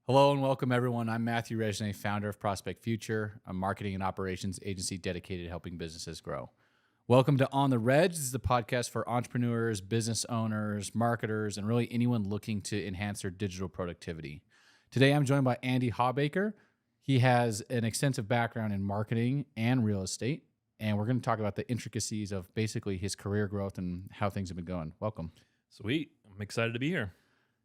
Hello and welcome, everyone. I'm Matthew Resnay, founder of Prospect Future, a marketing and operations agency dedicated to helping businesses grow. Welcome to On The Redge. This is the podcast for entrepreneurs, business owners, marketers, and really anyone looking to enhance their digital productivity. Today, I'm joined by Andy Hawbaker. He has an extensive background in marketing and real estate, and we're going to talk about the intricacies of basically his career growth and how things have been going. Welcome. Sweet. I'm excited to be here.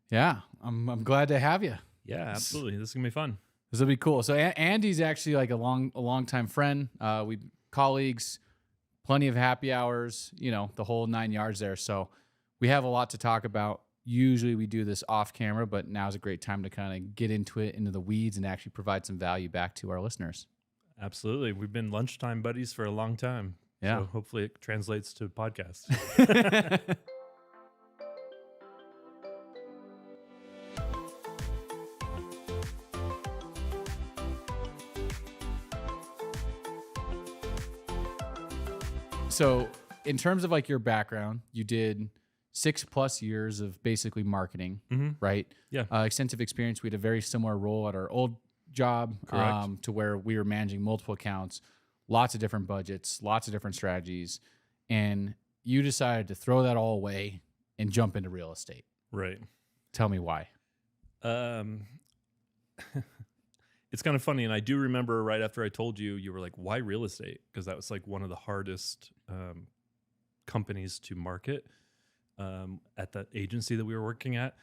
Yeah, I'm glad to have you. Yeah, absolutely. This is going to be fun. This will be cool. So Andy's actually like a long time friend. We colleagues, plenty of happy hours, the whole 9 yards there. So we have a lot to talk about. Usually we do this off camera, but now's a great time to kind of get into the weeds and actually provide some value back to our listeners. Absolutely. We've been lunchtime buddies for a long time. Yeah. So hopefully it translates to podcast. So in terms of like your background, you did 6+ years of basically marketing, right? Yeah. Extensive experience. We had a very similar role at our old job, Correct. to where we were managing multiple accounts, lots of different budgets, lots of different strategies. And you decided to throw that all away and jump into real estate. Right. Tell me why. It's kind of funny. And I do remember right after I told you, you were like, why real estate? Because that was like one of the hardest companies to market at that agency that we were working at.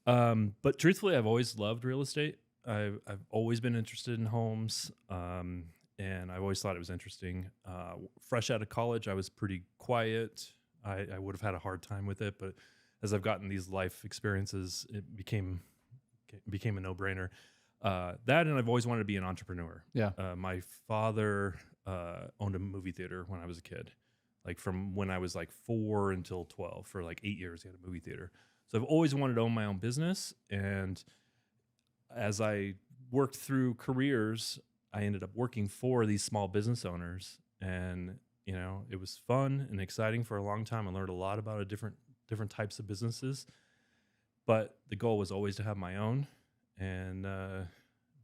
But truthfully, I've always loved real estate. I've always been interested in homes, and I always thought it was interesting. Fresh out of college, I was pretty quiet. I would have had a hard time with it, but as I've gotten these life experiences, it became a no-brainer. That, and I've always wanted to be an entrepreneur. Yeah. My father owned a movie theater when I was a kid, like from when I was like 4 until 12. For like 8 years, he had a movie theater. So I've always wanted to own my own business. And as I worked through careers, I ended up working for these small business owners. And, it was fun and exciting for a long time. I learned a lot about different types of businesses. But the goal was always to have my own. And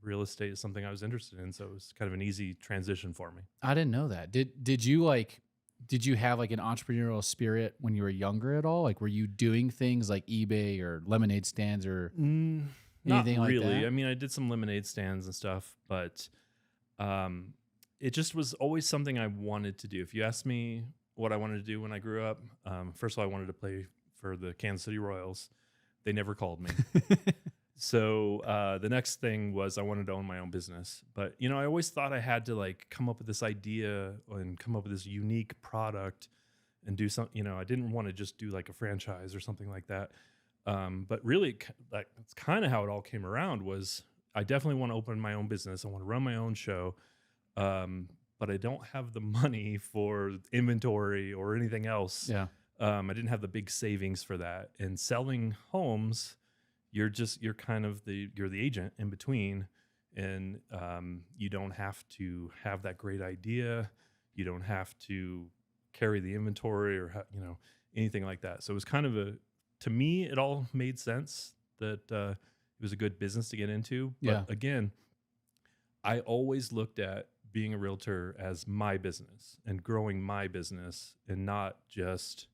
real estate is something I was interested in, so it was kind of an easy transition for me. I didn't know that. Did you have like an entrepreneurial spirit when you were younger at all? Like, were you doing things like eBay or lemonade stands or anything Not like really. that? I mean, I did some lemonade stands and stuff, but it just was always something I wanted to do. If you asked me what I wanted to do when I grew up, first of all, I wanted to play for the Kansas City Royals. They never called me. So the next thing was I wanted to own my own business. But, I always thought I had to like come up with this idea and come up with this unique product and do something. I didn't want to just do like a franchise or something like that. But really, that's kind of how it all came around. Was I definitely want to open my own business. I want to run my own show. But I don't have the money for inventory or anything else. Yeah. I didn't have the big savings for that. And selling homes, you're the agent in between, and you don't have to have that great idea. You don't have to carry the inventory or anything like that. So it was kind of to me, it all made sense that it was a good business to get into. But Yeah. again, I always looked at being a realtor as my business and growing my business, and not just.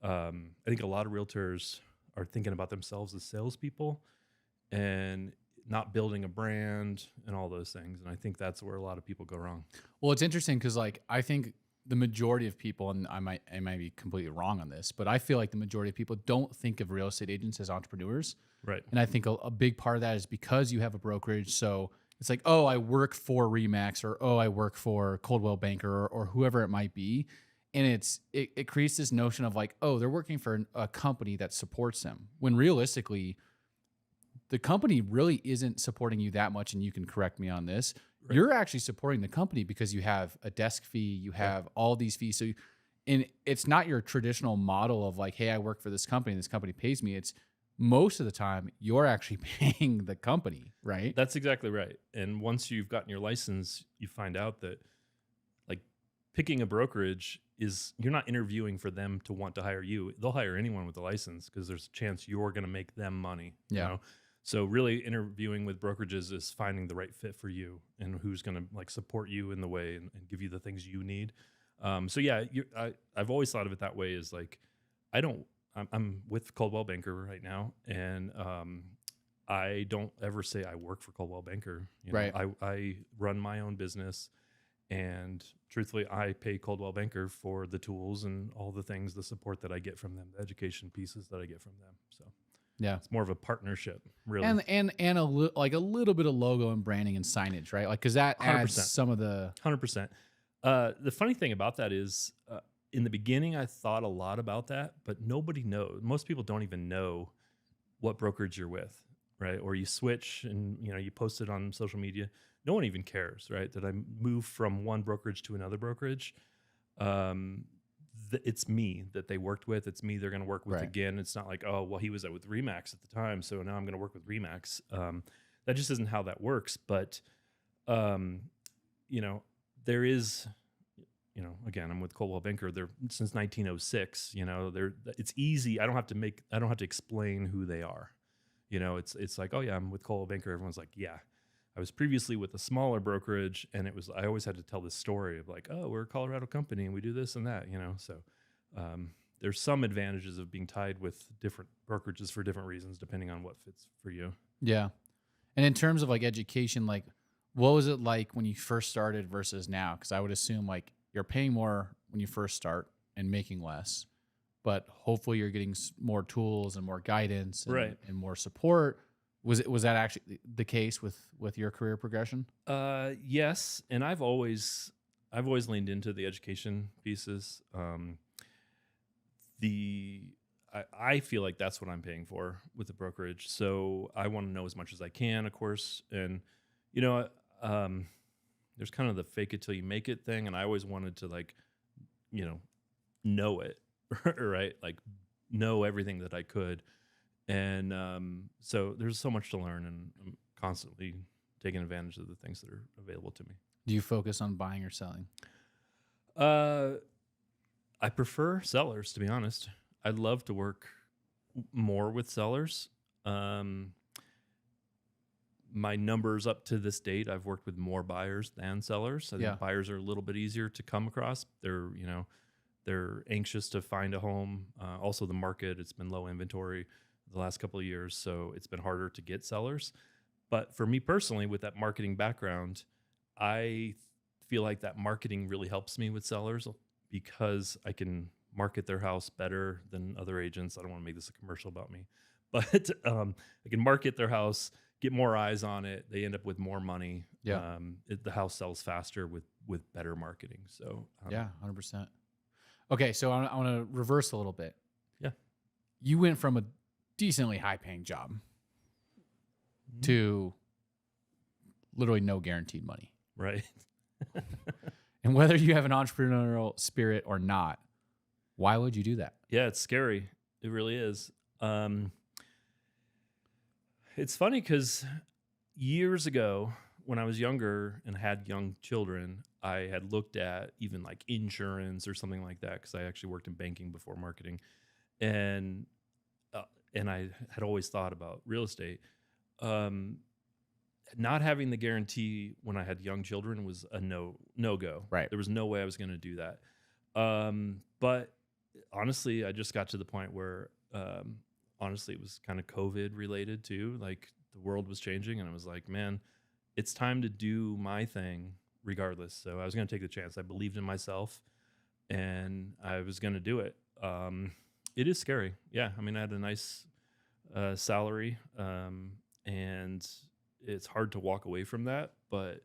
I think a lot of realtors are thinking about themselves as salespeople and not building a brand and all those things. And I think that's where a lot of people go wrong. Well, it's interesting because like I think the majority of people, and I might be completely wrong on this, but I feel like the majority of people don't think of real estate agents as entrepreneurs. Right. And I think a big part of that is because you have a brokerage. So it's like, oh, I work for Remax, or oh, I work for Coldwell Banker, or whoever it might be. And it creates this notion of like, oh, they're working for a company that supports them. When realistically, the company really isn't supporting you that much. And you can correct me on this. Right. You're actually supporting the company because you have a desk fee, you have all these fees. So, and it's not your traditional model of like, hey, I work for this company and this company pays me. It's most of the time you're actually paying the company, right? That's exactly right. And once you've gotten your license, you find out that like picking a brokerage is, you're not interviewing for them to want to hire you. They'll hire anyone with a license because there's a chance you're going to make them money. Yeah. So really interviewing with brokerages is finding the right fit for you and who's going to like support you in the way and give you the things you need. So yeah, I've always thought of it that way is like, I don't, I'm with Coldwell Banker right now. And, I don't ever say I work for Coldwell Banker. You know, Right. I run my own business, and truthfully, I pay Coldwell Banker for the tools and all the things, the support that I get from them, the education pieces that I get from them. So Yeah. it's more of a partnership, really. And like a little bit of logo and branding and signage, right? Like, cause that adds 100%. some of the 100%. The funny thing about that is, in the beginning, I thought a lot about that, but nobody knows. Most people don't even know what brokerage you're with, right? Or you switch and you post it on social media. No one even cares, right? That I move from one brokerage to another brokerage. It's me that they worked with. It's me they're going to work with Right. again. It's not like, oh, well, he was with Remax at the time, so now I'm going to work with Remax. That just isn't how that works. But there is, again, I'm with Coldwell Banker. They're since 1906. It's easy. I don't have to explain who they are. It's like, oh yeah, I'm with Coldwell Banker. Everyone's like, yeah. I was previously with a smaller brokerage, and I always had to tell this story of like, oh, we're a Colorado company and we do this and that, So there's some advantages of being tied with different brokerages for different reasons, depending on what fits for you. Yeah. And in terms of like education, like what was it like when you first started versus now? Because I would assume like you're paying more when you first start and making less, but hopefully you're getting more tools and more guidance and, Right. and more support. Was that actually the case with your career progression? Yes, and I've always leaned into the education pieces. I feel like that's what I'm paying for with the brokerage. So I want to know as much as I can, of course. And, there's kind of the fake it till you make it thing. And I always wanted to know it, right? Like know everything that I could. And so there's so much to learn, and I'm constantly taking advantage of the things that are available to me. Do you focus on buying or selling? I prefer sellers, to be honest. I'd love to work more with sellers. My numbers up to this date, I've worked with more buyers than sellers. I think buyers are a little bit easier to come across. They're anxious to find a home. Also, the market, it's been low inventory the last couple of years, so it's been harder to get sellers. But for me personally, with that marketing background, I feel like that marketing really helps me with sellers because I can market their house better than other agents. I don't want to make this a commercial about me, but I can market their house, get more eyes on it. They end up with more money. Yeah. The house sells faster with better marketing. So yeah, 100%. Okay, so I want to reverse a little bit. Yeah. You went from a decently high-paying job to literally no guaranteed money. Right. And whether you have an entrepreneurial spirit or not, why would you do that? Yeah, it's scary. It really is. It's funny because years ago, when I was younger and had young children, I had looked at even like insurance or something like that because I actually worked in banking before marketing, and I had always thought about real estate. Not having the guarantee when I had young children was a no go. Right. There was no way I was going to do that. But honestly, I just got to the point where, honestly, it was kind of COVID related too. Like the world was changing, and I was like, man, it's time to do my thing regardless. So I was going to take the chance. I believed in myself, and I was going to do it. It is scary. Yeah. I mean, I had a nice salary, and it's hard to walk away from that, but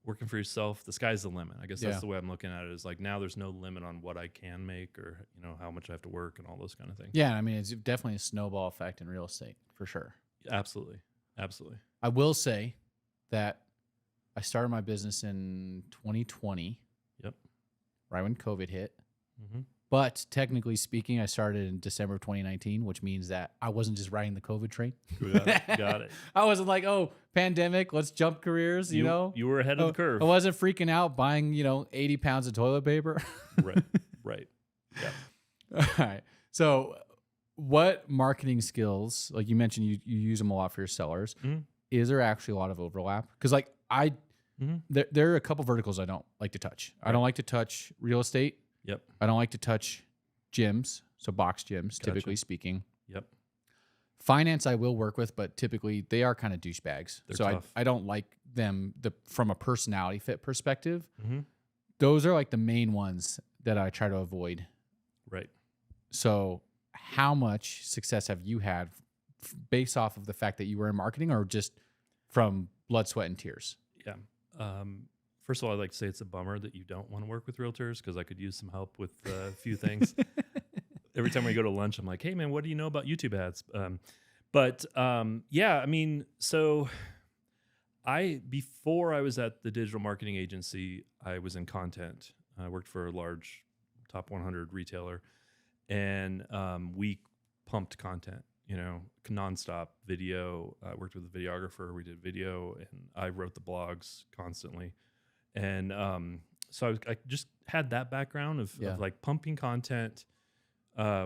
working for yourself, the sky's the limit. I guess that's the way I'm looking at it, is like now there's no limit on what I can make or, how much I have to work and all those kind of things. Yeah. I mean, it's definitely a snowball effect in real estate for sure. Absolutely. Absolutely. I will say that I started my business in 2020. Yep. Right when COVID hit. Mm-hmm. But technically speaking, I started in December of 2019, which means that I wasn't just riding the COVID train. Got it. I wasn't like, oh, pandemic, let's jump careers, you know? You were ahead of the curve. I wasn't freaking out buying, 80 pounds of toilet paper. Right. Yeah. All right. So what marketing skills, like you mentioned, you use them a lot for your sellers. Mhm. Is there actually a lot of overlap? Because like Mhm. there are a couple verticals I don't like to touch. I don't Right. like to touch real estate. Yep. I don't like to touch gyms, so box gyms, typically Gotcha. speaking. Yep. Finance I will work with, but typically they are kind of douchebags. They're So tough. I don't like them from a personality fit perspective. Mhm. Those are like the main ones that I try to avoid. Right. So how much success have you had based off of the fact that you were in marketing or just from blood, sweat, and tears? Yeah. First of all, I'd like to say it's a bummer that you don't want to work with realtors because I could use some help with a few things. Every time we go to lunch, I'm like, hey, man, what do you know about YouTube ads? Yeah, I mean, so before I was at the digital marketing agency, I was in content. I worked for a large top 100 retailer, and we pumped content, nonstop video. I worked with a videographer. We did video, and I wrote the blogs constantly. And so I just had that background Yeah. of like pumping content,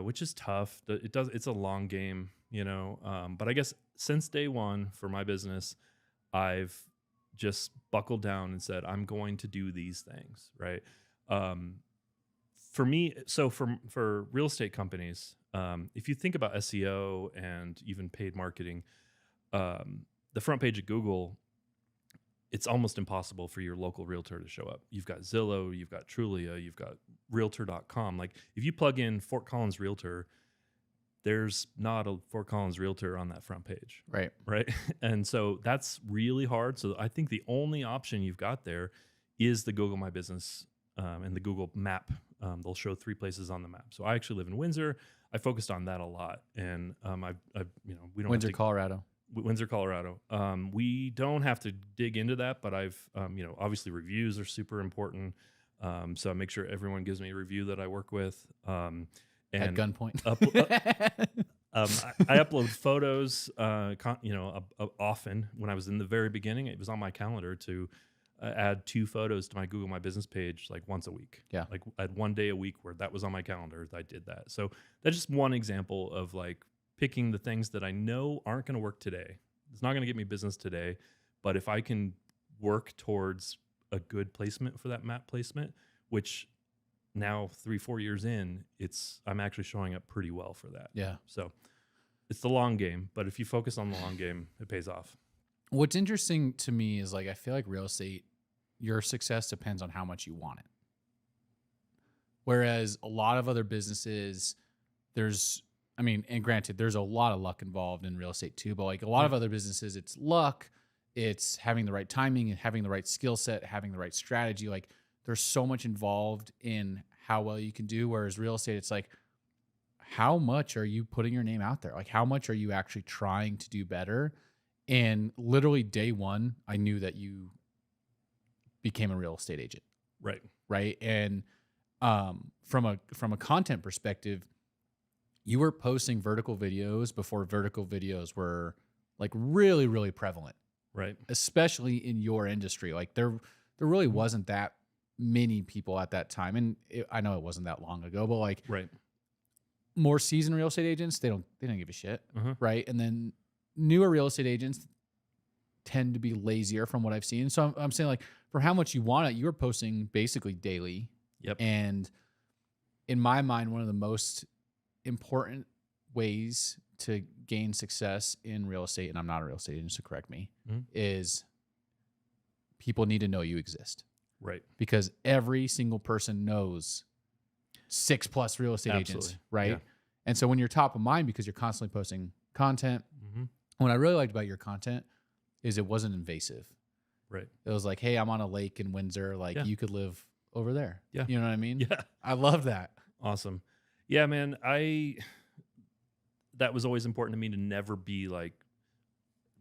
which is tough. It's a long game, But I guess since day one for my business, I've just buckled down and said, I'm going to do these things, right? Um, for me, so for real estate companies, if you think about SEO and even paid marketing, the front page of Google, it's almost impossible for your local realtor to show up. You've got Zillow, you've got Trulia, you've got Realtor.com. Like if you plug in Fort Collins Realtor, there's not a Fort Collins Realtor on that front page. Right. Right. And so that's really hard. So I think the only option you've got there is the Google My Business and the Google Map. They'll show 3 places on the map. So I actually live in Windsor. I focused on that a lot. And we don't Windsor, have to, Colorado. Windsor, Colorado. We don't have to dig into that, but obviously reviews are super important. So I make sure everyone gives me a review that I work with. At And gunpoint. I upload photos, often. When I was in the very beginning, it was on my calendar to add 2 photos to my Google My Business page like once a week. Yeah. Like I had 1 day a week where that was on my calendar. I did that. So that's just one example of like picking the things that I know aren't going to work today. It's not going to get me business today, but if I can work towards a good placement for that map placement, which now 3-4 years in, I'm actually showing up pretty well for that. Yeah. So it's the long game, but if you focus on the long game, it pays off. What's interesting to me is like I feel like real estate, your success depends on how much you want it. Whereas a lot of other businesses, and granted, there's a lot of luck involved in real estate too, but like a lot of other businesses, it's luck, it's having the right timing and having the right skill set, having the right strategy. Like there's so much involved in how well you can do. Whereas real estate, it's like, how much are you putting your name out there? Like how much are you actually trying to do better? And literally day one, I knew that you became a real estate agent. Right. Right. And from a content perspective, you were posting vertical videos before vertical videos were like really, really prevalent. Right. Especially in your industry. Like there really wasn't that many people at that time. And I know it wasn't that long ago, but like Right. more seasoned real estate agents, they don't give a shit. Uh-huh. Right. And then newer real estate agents tend to be lazier from what I've seen. So I'm saying like for how much you want it, you were posting basically daily. Yep. And in my mind, one of the most important ways to gain success in real estate, and I'm not a real estate agent, so correct me, is people need to know you exist. Right. Because every single person knows 6+ real estate agents, right? Yeah. And so when you're top of mind because you're constantly posting content, what I really liked about your content is it wasn't invasive. Right. It was like, hey, I'm on a lake in Windsor. Like you could live over there. Yeah. You know what I mean? Yeah. I love that. Awesome. Yeah, man. That was always important to me to never be like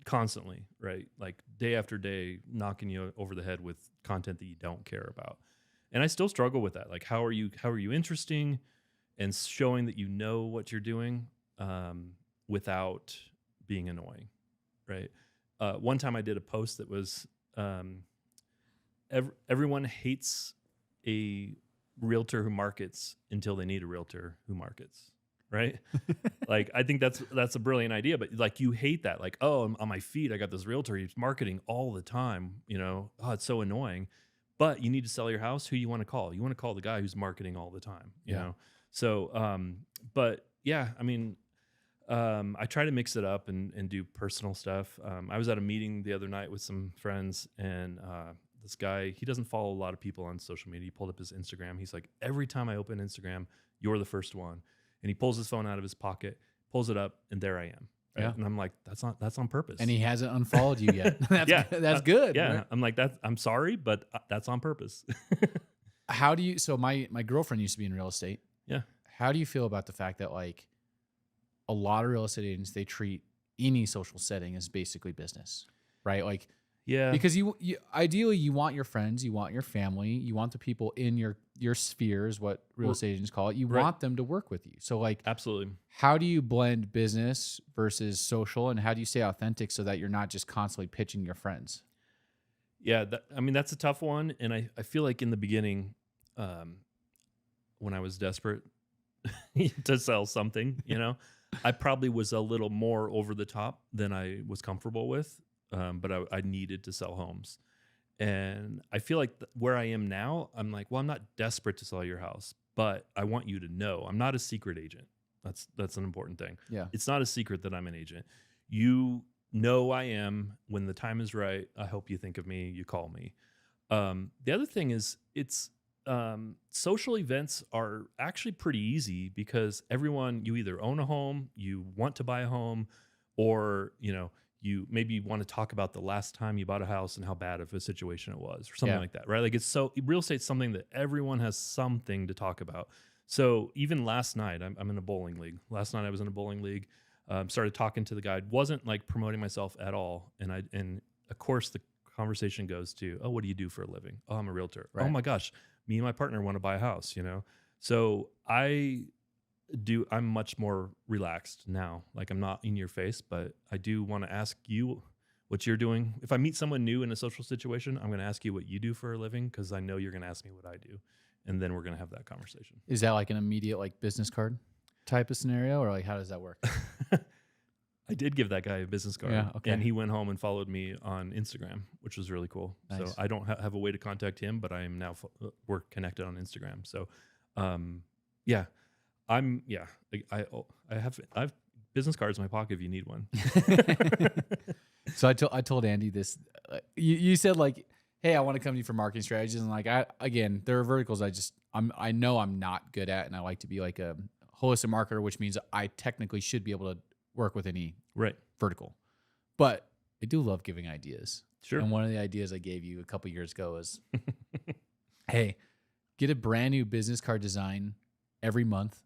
constantly, right? Like day after day, knocking you over the head with content that you don't care about. And I still struggle with that. Like, how are you interesting and showing that you know what you're doing without being annoying, right? One time I did a post that was everyone hates a realtor who markets until they need a realtor who markets. right? Like, I think that's a brilliant idea, but like you hate that. Like, oh, I'm on my feet. I got this realtor. He's marketing all the time. You know, oh, it's so annoying. But you need to sell your house. Who you want to call? You want to call the guy who's marketing all the time. You Yeah. know. So, but yeah, I mean, I try to mix it up and do personal stuff. I was at a meeting the other night with some friends, and this guy, he doesn't follow a lot of people on social media. He pulled up his Instagram. He's like, every time I open Instagram, you're the first one. And he pulls his phone out of his pocket, pulls it up, and there I am. Right? Yeah. And I'm like, that's on purpose. And he hasn't unfollowed you yet. That's, Yeah, that's good. yeah. Right? I'm like, I'm sorry, but that's on purpose. How do you, so my girlfriend used to be in real estate. Yeah. How do you feel about the fact that like a lot of real estate agents, they treat any social setting as basically business, right? Like, Yeah. because you ideally you want your friends, you want your family, you want the people in your spheres, what real estate agents call it. You Right. want them to work with you. So like, Absolutely. how do you blend business versus social, and how do you stay authentic so that you're not just constantly pitching your friends? Yeah. I mean, that's a tough one. And I feel like in the beginning, when I was desperate to sell something, you know, I probably was a little more over the top than I was comfortable with. But I needed to sell homes. And I feel like where I am now, I'm like, well, I'm not desperate to sell your house, but I want you to know I'm not a secret agent. That's an important thing. Yeah. It's not a secret that I'm an agent. You know I am. When the time is right, I hope you think of me, you call me. The other thing is social events are actually pretty easy because you either own a home, you want to buy a home, or, you know, you maybe want to talk about the last time you bought a house and how bad of a situation it was or something like that, right? Like real estate's something that everyone has something to talk about. So even last night, I'm in a bowling league. Last night I was in a bowling league, started talking to the guy, wasn't like promoting myself at all. And of course the conversation goes to, oh, what do you do for a living? Oh, I'm a realtor. Right. Oh my gosh, me and my partner want to buy a house, you know? So I'm much more relaxed now. Like, I'm not in your face, but I do want to ask you what you're doing. If I meet someone new in a social situation, I'm going to ask you what you do for a living, because I know you're going to ask me what I do. And then we're going to have that conversation. Is that like an immediate like business card type of scenario, or like how does that work? I did give that guy a business card, Yeah, okay. and he went home and followed me on Instagram, which was really cool. Nice. So I don't have a way to contact him, but I am now we're connected on Instagram. So, yeah. I have business cards in my pocket if you need one. So I told Andy this. You said like, hey, I want to come to you for marketing strategies, and like there are verticals I know I'm not good at, and I like to be like a holistic marketer, which means I technically should be able to work with any Right. vertical. But I do love giving ideas. Sure. And one of the ideas I gave you a couple years ago was, hey, get a brand new business card design every month.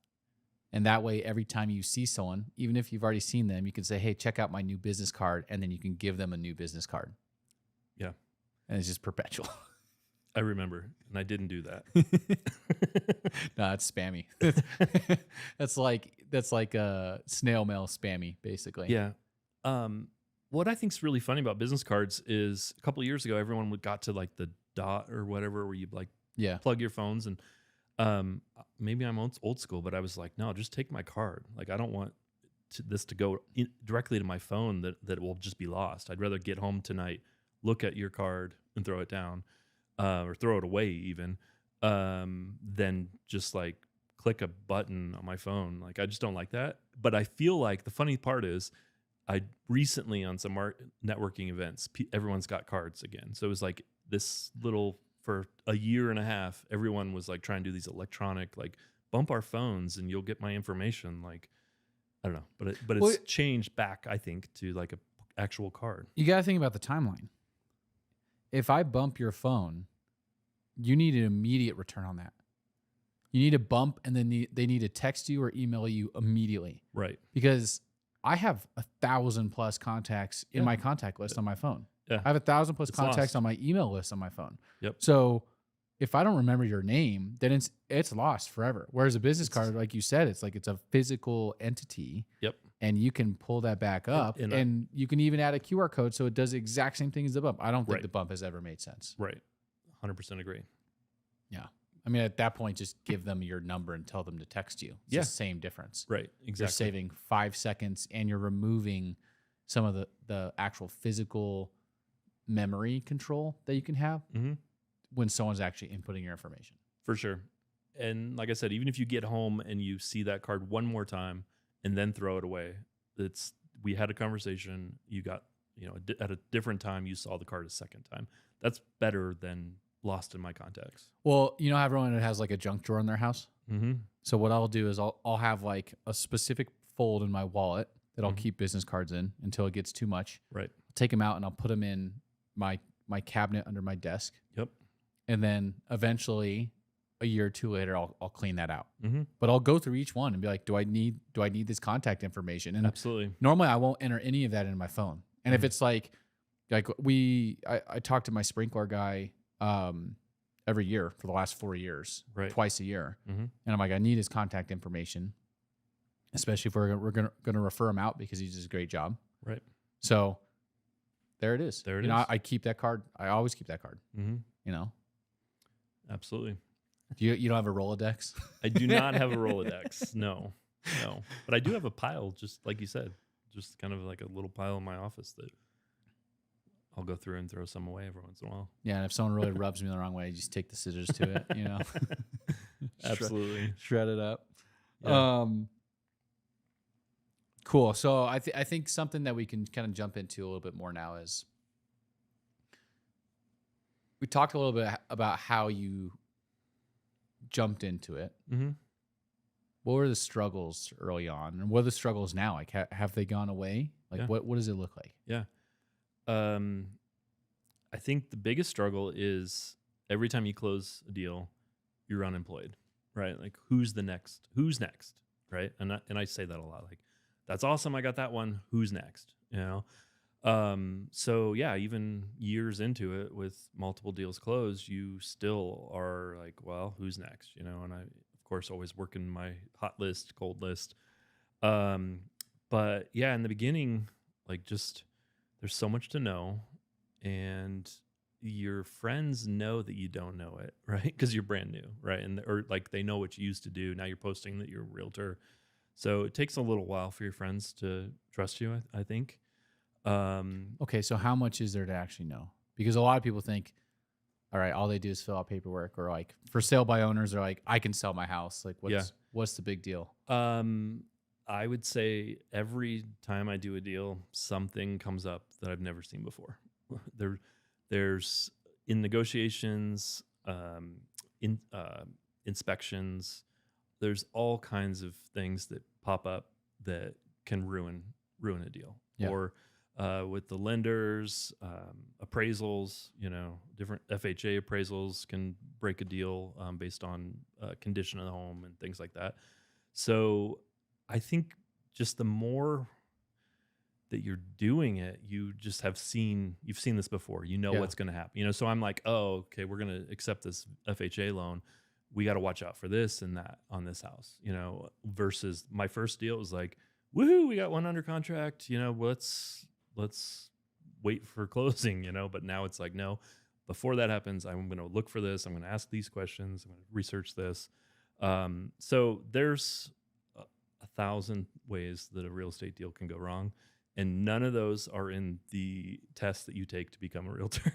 And that way, every time you see someone, even if you've already seen them, you can say, hey, check out my new business card. And then you can give them a new business card. Yeah. And it's just perpetual. I remember, and I didn't do that. No, it's spammy. That's like a snail mail spammy, basically. Yeah. What I think is really funny about business cards is a couple of years ago, everyone got to like the dot or whatever, where you like plug your phones, and maybe I'm old school, but I was like, no, just take my card. Like, I don't want this to go directly to my phone that it will just be lost. I'd rather get home tonight, look at your card and throw it down, or throw it away even, than just like click a button on my phone. Like, I just don't like that. But I feel like the funny part is I recently on some networking events, everyone's got cards again. So it was like this little, for a year and a half, everyone was like trying to do these electronic, like bump our phones and you'll get my information. Like, I don't know, but it's changed back, I think, to like a actual card. You got to think about the timeline. If I bump your phone, you need an immediate return on that. You need a bump, and then they need to text you or email you immediately. Right. Because I have 1,000+ contacts in my contact list on my phone. Yeah. I have 1,000+ contacts lost on my email list on my phone. Yep. So if I don't remember your name, then it's lost forever. Whereas a business card, like you said, it's like it's a physical entity. Yep. And you can pull that back up, and you can even add a QR code so it does the exact same thing as the bump. I don't think the bump has ever made sense. Right. 100% agree. Yeah. I mean, at that point, just give them your number and tell them to text you. It's Yeah. the same difference. Right. You're Exactly. saving 5 seconds and you're removing some of the actual physical memory control that you can have Mm-hmm. when someone's actually inputting your information. For sure. And like I said, even if you get home and you see that card one more time and then throw it away, we had a conversation. You got, at a different time, you saw the card a second time. That's better than lost in my contacts. Well, you know how everyone has like a junk drawer in their house? Mm-hmm. So what I'll do is I'll have like a specific fold in my wallet that I'll Mhm. keep business cards in until it gets too much. Right. I'll take them out and I'll put them in my cabinet under my desk. Yep. And then eventually a year or two later, I'll clean that out. Mm-hmm. But I'll go through each one and be like, do I need this contact information? And Absolutely. normally I won't enter any of that into my phone. And if Mhm. it's like I talk to my sprinkler guy every year for the last 4 years, Right. twice a year. Mm-hmm. And I'm like, I need his contact information, especially if we're gonna refer him out because he does a great job. Right. So there it is. There it you know, is. I keep that card. I always keep that card. Mm-hmm. You know, Absolutely. you don't have a Rolodex? I do not have a Rolodex. No. But I do have a pile, just like you said, just kind of like a little pile in my office that I'll go through and throw some away every once in a while. Yeah, and if someone really rubs me the wrong way, just take the scissors to it. You know, Absolutely. shred it up. Yeah. Cool. So I think something that we can kind of jump into a little bit more now is we talked a little bit about how you jumped into it. Mm-hmm. What were the struggles early on, and what are the struggles now? Like, have they gone away? Like, Yeah. what does it look like? Yeah. I think the biggest struggle is every time you close a deal, you're unemployed, right? Like who's next, right? And I say that a lot. Like, that's awesome, I got that one. Who's next? So yeah, even years into it with multiple deals closed, you still are like, well, who's next? And I of course always working my hot list, cold list. But yeah, in the beginning, like just there's so much to know, and your friends know that you don't know it, right? Because you're brand new, right? Or like they know what you used to do. Now you're posting that you're a realtor. So it takes a little while for your friends to trust you, I think. Okay, so how much is there to actually know? Because a lot of people think, all right, all they do is fill out paperwork, or like for sale by owners, they're like, I can sell my house. Like, what's the big deal? I would say every time I do a deal, something comes up that I've never seen before. There's in negotiations, in inspections, there's all kinds of things that pop up that can ruin a deal. Yeah. Or with the lenders, appraisals, different FHA appraisals can break a deal based on condition of the home and things like that. So I think just the more that you're doing it, you've seen this before, Yeah. what's going to happen, so I'm like, oh, okay, we're going to accept this FHA loan. We got to watch out for this and that on this house, versus my first deal was like, woohoo, we got one under contract, let's wait for closing, but now it's like, no, before that happens, I'm going to look for this. I'm going to ask these questions. I'm going to research this. So there's 1,000 ways that a real estate deal can go wrong, and none of those are in the test that you take to become a realtor.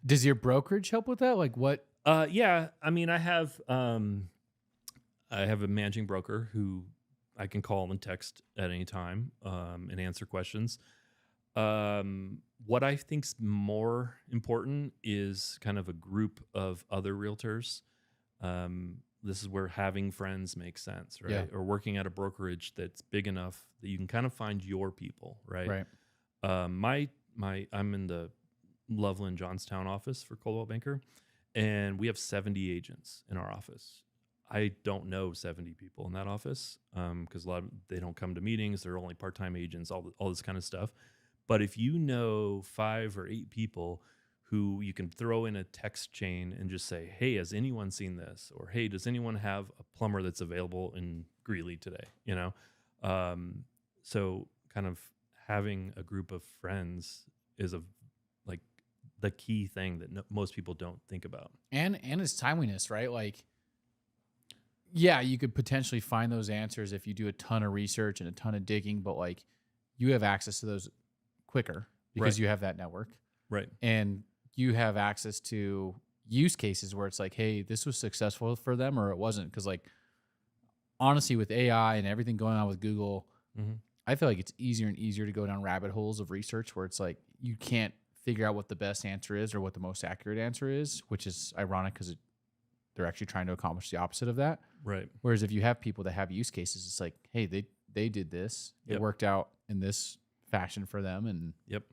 Does your brokerage help with that? Like what? Yeah, I mean, I have a managing broker who I can call and text at any time and answer questions. What I think's more important is kind of a group of other realtors. This is where having friends makes sense, right? Yeah. Or working at a brokerage that's big enough that you can kind of find your people, right? Right. I'm in the Loveland Johnstown office for Coldwell Banker, and we have 70 agents in our office. I don't know 70 people in that office because they don't come to meetings. They're only part-time agents, all this kind of stuff. But if you know 5 or 8 people who you can throw in a text chain and just say, hey, has anyone seen this? Or, hey, does anyone have a plumber that's available in Greeley today? So kind of having a group of friends is the key thing that most people don't think about. And its timeliness, right? Like, yeah, you could potentially find those answers if you do a ton of research and a ton of digging, but like you have access to those quicker because Right. you have that network, Right. and you have access to use cases where it's like, hey, this was successful for them or it wasn't. Because like honestly, with AI and everything going on with Google, Mm-hmm. I feel like it's easier and easier to go down rabbit holes of research where it's like you can't figure out what the best answer is or what the most accurate answer is, which is ironic because they're actually trying to accomplish the opposite of that. Right. Whereas if you have people that have use cases, it's like, hey, they did this. It Yep. worked out in this fashion for them. And Yep.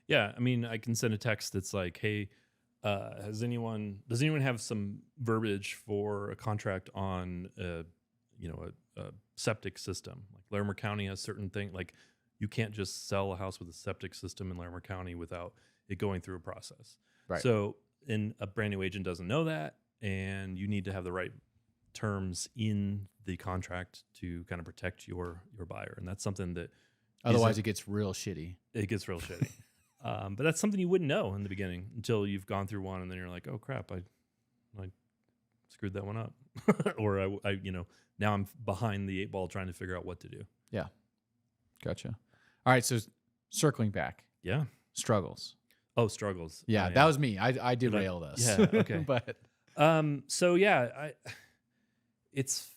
Yeah. I mean, I can send a text that's like, hey, does anyone have some verbiage for a contract on a septic system? Like Larimer County has certain thing, like you can't just sell a house with a septic system in Larimer County without it going through a process. Right. So, and a brand new agent doesn't know that, and you need to have the right terms in the contract to kind of protect your buyer, and that's something that otherwise it gets real shitty. It gets real shitty. But that's something you wouldn't know in the beginning until you've gone through one, and then you're like, oh crap, I screwed that one up, or I now I'm behind the 8 ball trying to figure out what to do. Yeah. Gotcha. All right. So circling back, Yeah. struggles. Oh, struggles. Yeah, that was me. I derailed us. Yeah. Okay. But so yeah, it's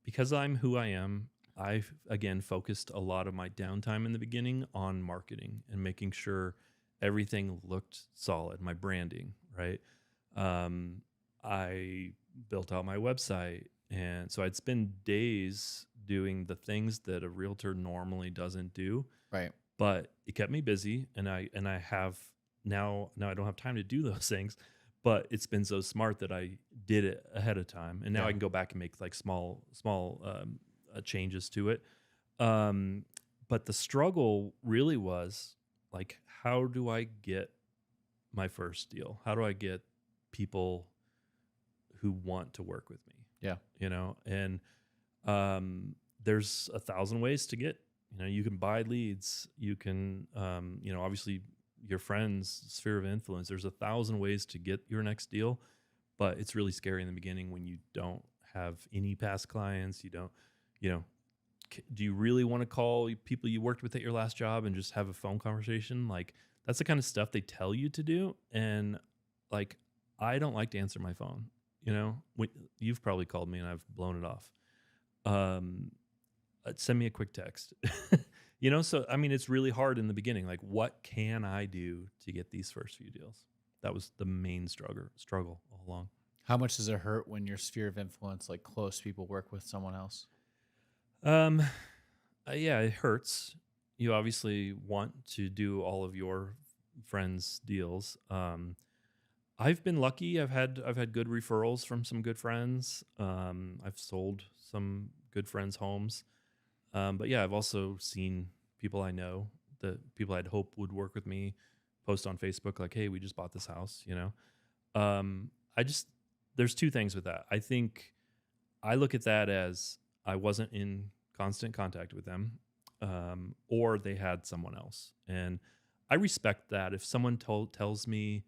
because I'm who I am, I've again focused a lot of my downtime in the beginning on marketing and making sure everything looked solid, my branding, right? I built out my website, and so I'd spend days doing the things that a realtor normally doesn't do, right. but it kept me busy, and I have now I don't have time to do those things, but it's been so smart that I did it ahead of time, and now Yeah. I can go back and make like small changes to it. But the struggle really was like, how do I get my first deal? How do I get people who want to work with me? Yeah. And there's 1,000 ways to get, you can buy leads, you can, obviously your friends' sphere of influence. There's 1,000 ways to get your next deal, but it's really scary in the beginning when you don't have any past clients. You don't, do you really want to call people you worked with at your last job and just have a phone conversation? Like that's the kind of stuff they tell you to do. And like, I don't like to answer my phone, when you've probably called me and I've blown it off. Send me a quick text, so, I mean, it's really hard in the beginning. Like, what can I do to get these first few deals? That was the main struggle all along. How much does it hurt when your sphere of influence, like close people, work with someone else? Yeah, it hurts. You obviously want to do all of your friends' deals. I've been lucky. I've had good referrals from some good friends. I've sold some good friends' homes. But yeah, I've also seen people I know, the people I'd hope would work with me, post on Facebook like, "Hey, we just bought this house." There's two things with that. I think I look at that as I wasn't in constant contact with them, or they had someone else, and I respect that. If someone tells me,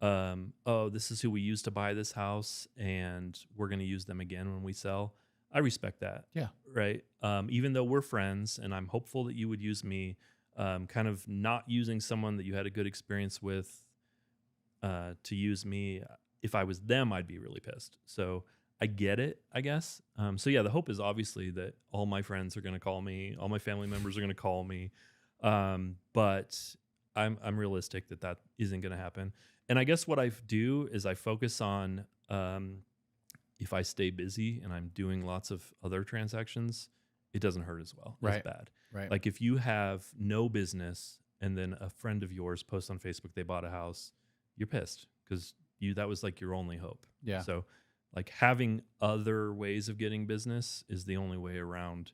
"Oh, this is who we used to buy this house, and we're going to use them again when we sell," I respect that. Yeah. Right. Even though we're friends and I'm hopeful that you would use me, kind of not using someone that you had a good experience with to use me. If I was them, I'd be really pissed. So I get it, I guess. So yeah, the hope is obviously that all my friends are going to call me, all my family members are going to call me. But I'm realistic that isn't going to happen. And I guess what I do is I focus on, if I stay busy and I'm doing lots of other transactions, it doesn't hurt as well. Right. As bad. Right. Like if you have no business and then a friend of yours posts on Facebook they bought a house, you're pissed because that was like your only hope. Yeah. So like having other ways of getting business is the only way around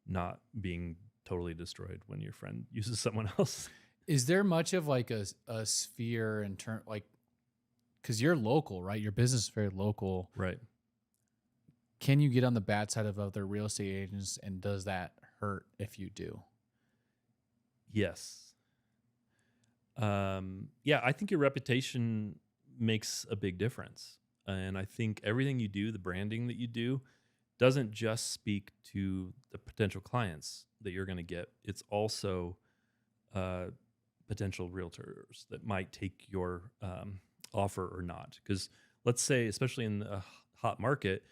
not being totally destroyed when your friend uses someone else. Is there much of like a sphere in turn, like, because you're local, right? Your business is very local. Right. Can you get on the bad side of other real estate agents, and does that hurt if you do? Yes. Yeah, I think your reputation makes a big difference. And I think everything you do, the branding that you do, doesn't just speak to the potential clients that you're going to get. It's also uh, potential realtors that might take your offer or not. Because let's say, especially in a hot market,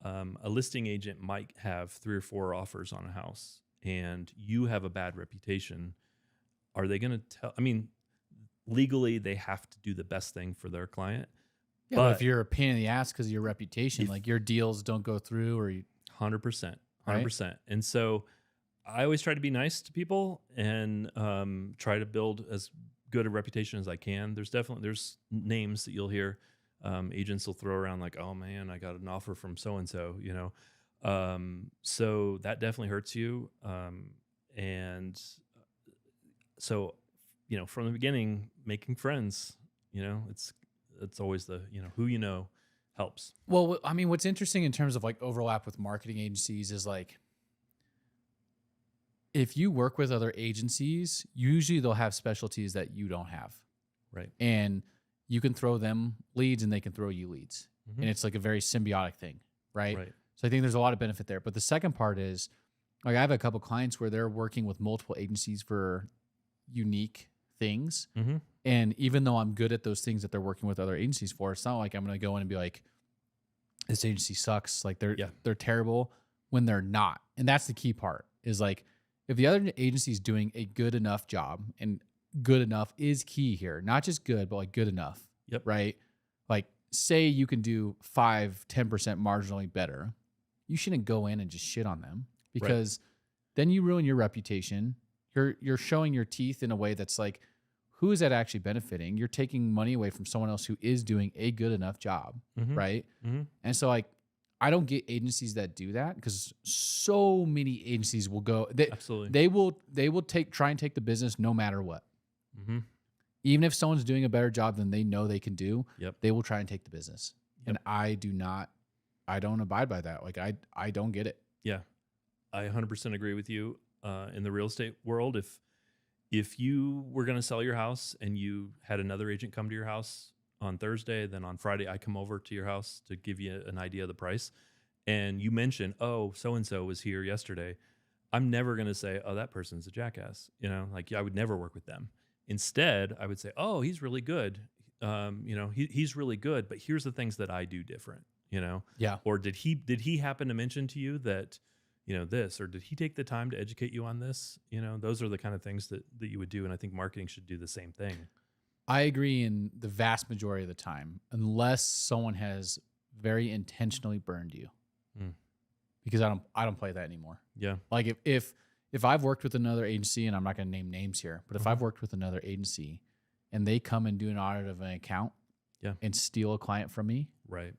a listing agent might have 3 or 4 offers on a house and you have a bad reputation. Are they going to tell? I mean, legally, they have to do the best thing for their client. Yeah, but if But you're a pain in the ass because of your reputation, if like your deals don't go through, or you, 100%, right? 100%. And so I always try to be nice to people and try to build as good a reputation as I can. There's names that you'll hear. Agents will throw around like, oh man, I got an offer from so and so, you know. So that definitely hurts you. And so, you know, from the beginning, making friends, you know, it's always the, you know, who you know helps. Well, I mean, what's interesting in terms of like overlap with marketing agencies is like if you work with other agencies, usually they'll have specialties that you don't have. Right. And you can throw them leads and they can throw you leads. Mhm. And it's like a very symbiotic thing, right? Right. So I think there's a lot of benefit there. But the second part is like I have a couple clients where they're working with multiple agencies for unique things. Mm-hmm. And even though I'm good at those things that they're working with other agencies for, it's not like I'm going to go in and be like, this agency sucks. Like they're terrible when they're not. And that's the key part is like, if the other agency is doing a good enough job, and good enough is key here, not just good, but like good enough. Yep. Right. Like say you can do 5-10% marginally better. You shouldn't go in and just shit on them because then you ruin your reputation. You're showing your teeth in a way that's like, who is that actually benefiting? You're taking money away from someone else who is doing a good enough job, Mm-hmm. right? Mm-hmm. And so like, I don't get agencies that do that because so many agencies will go. Absolutely. They will try and take the business no matter what. Mm-hmm. Even if someone's doing a better job than they know they can do, Yep. they will try and take the business. Yep. And I don't abide by that. Like I don't get it. Yeah, I 100% agree with you. In the real estate world, if you were going to sell your house and you had another agent come to your house on Thursday, then on Friday I come over to your house to give you an idea of the price, and you mention, oh, so and so was here yesterday, I'm never going to say, oh, that person's a jackass. You know, like I would never work with them. Instead, I would say, oh, he's really good. You know, he's really good, but here's the things that I do different. You know, Yeah. or did he happen to mention to you that, you know, this, or did he take the time to educate you on this? You know, those are the kind of things that you would do, and I think marketing should do the same thing. I agree in the vast majority of the time, unless someone has very intentionally burned you. Mm. Because I don't play that anymore. Yeah. Like if I've worked with another agency, and I'm not going to name names here, but if I've worked with another agency and they come and do an audit of an account, and steal a client from me, right,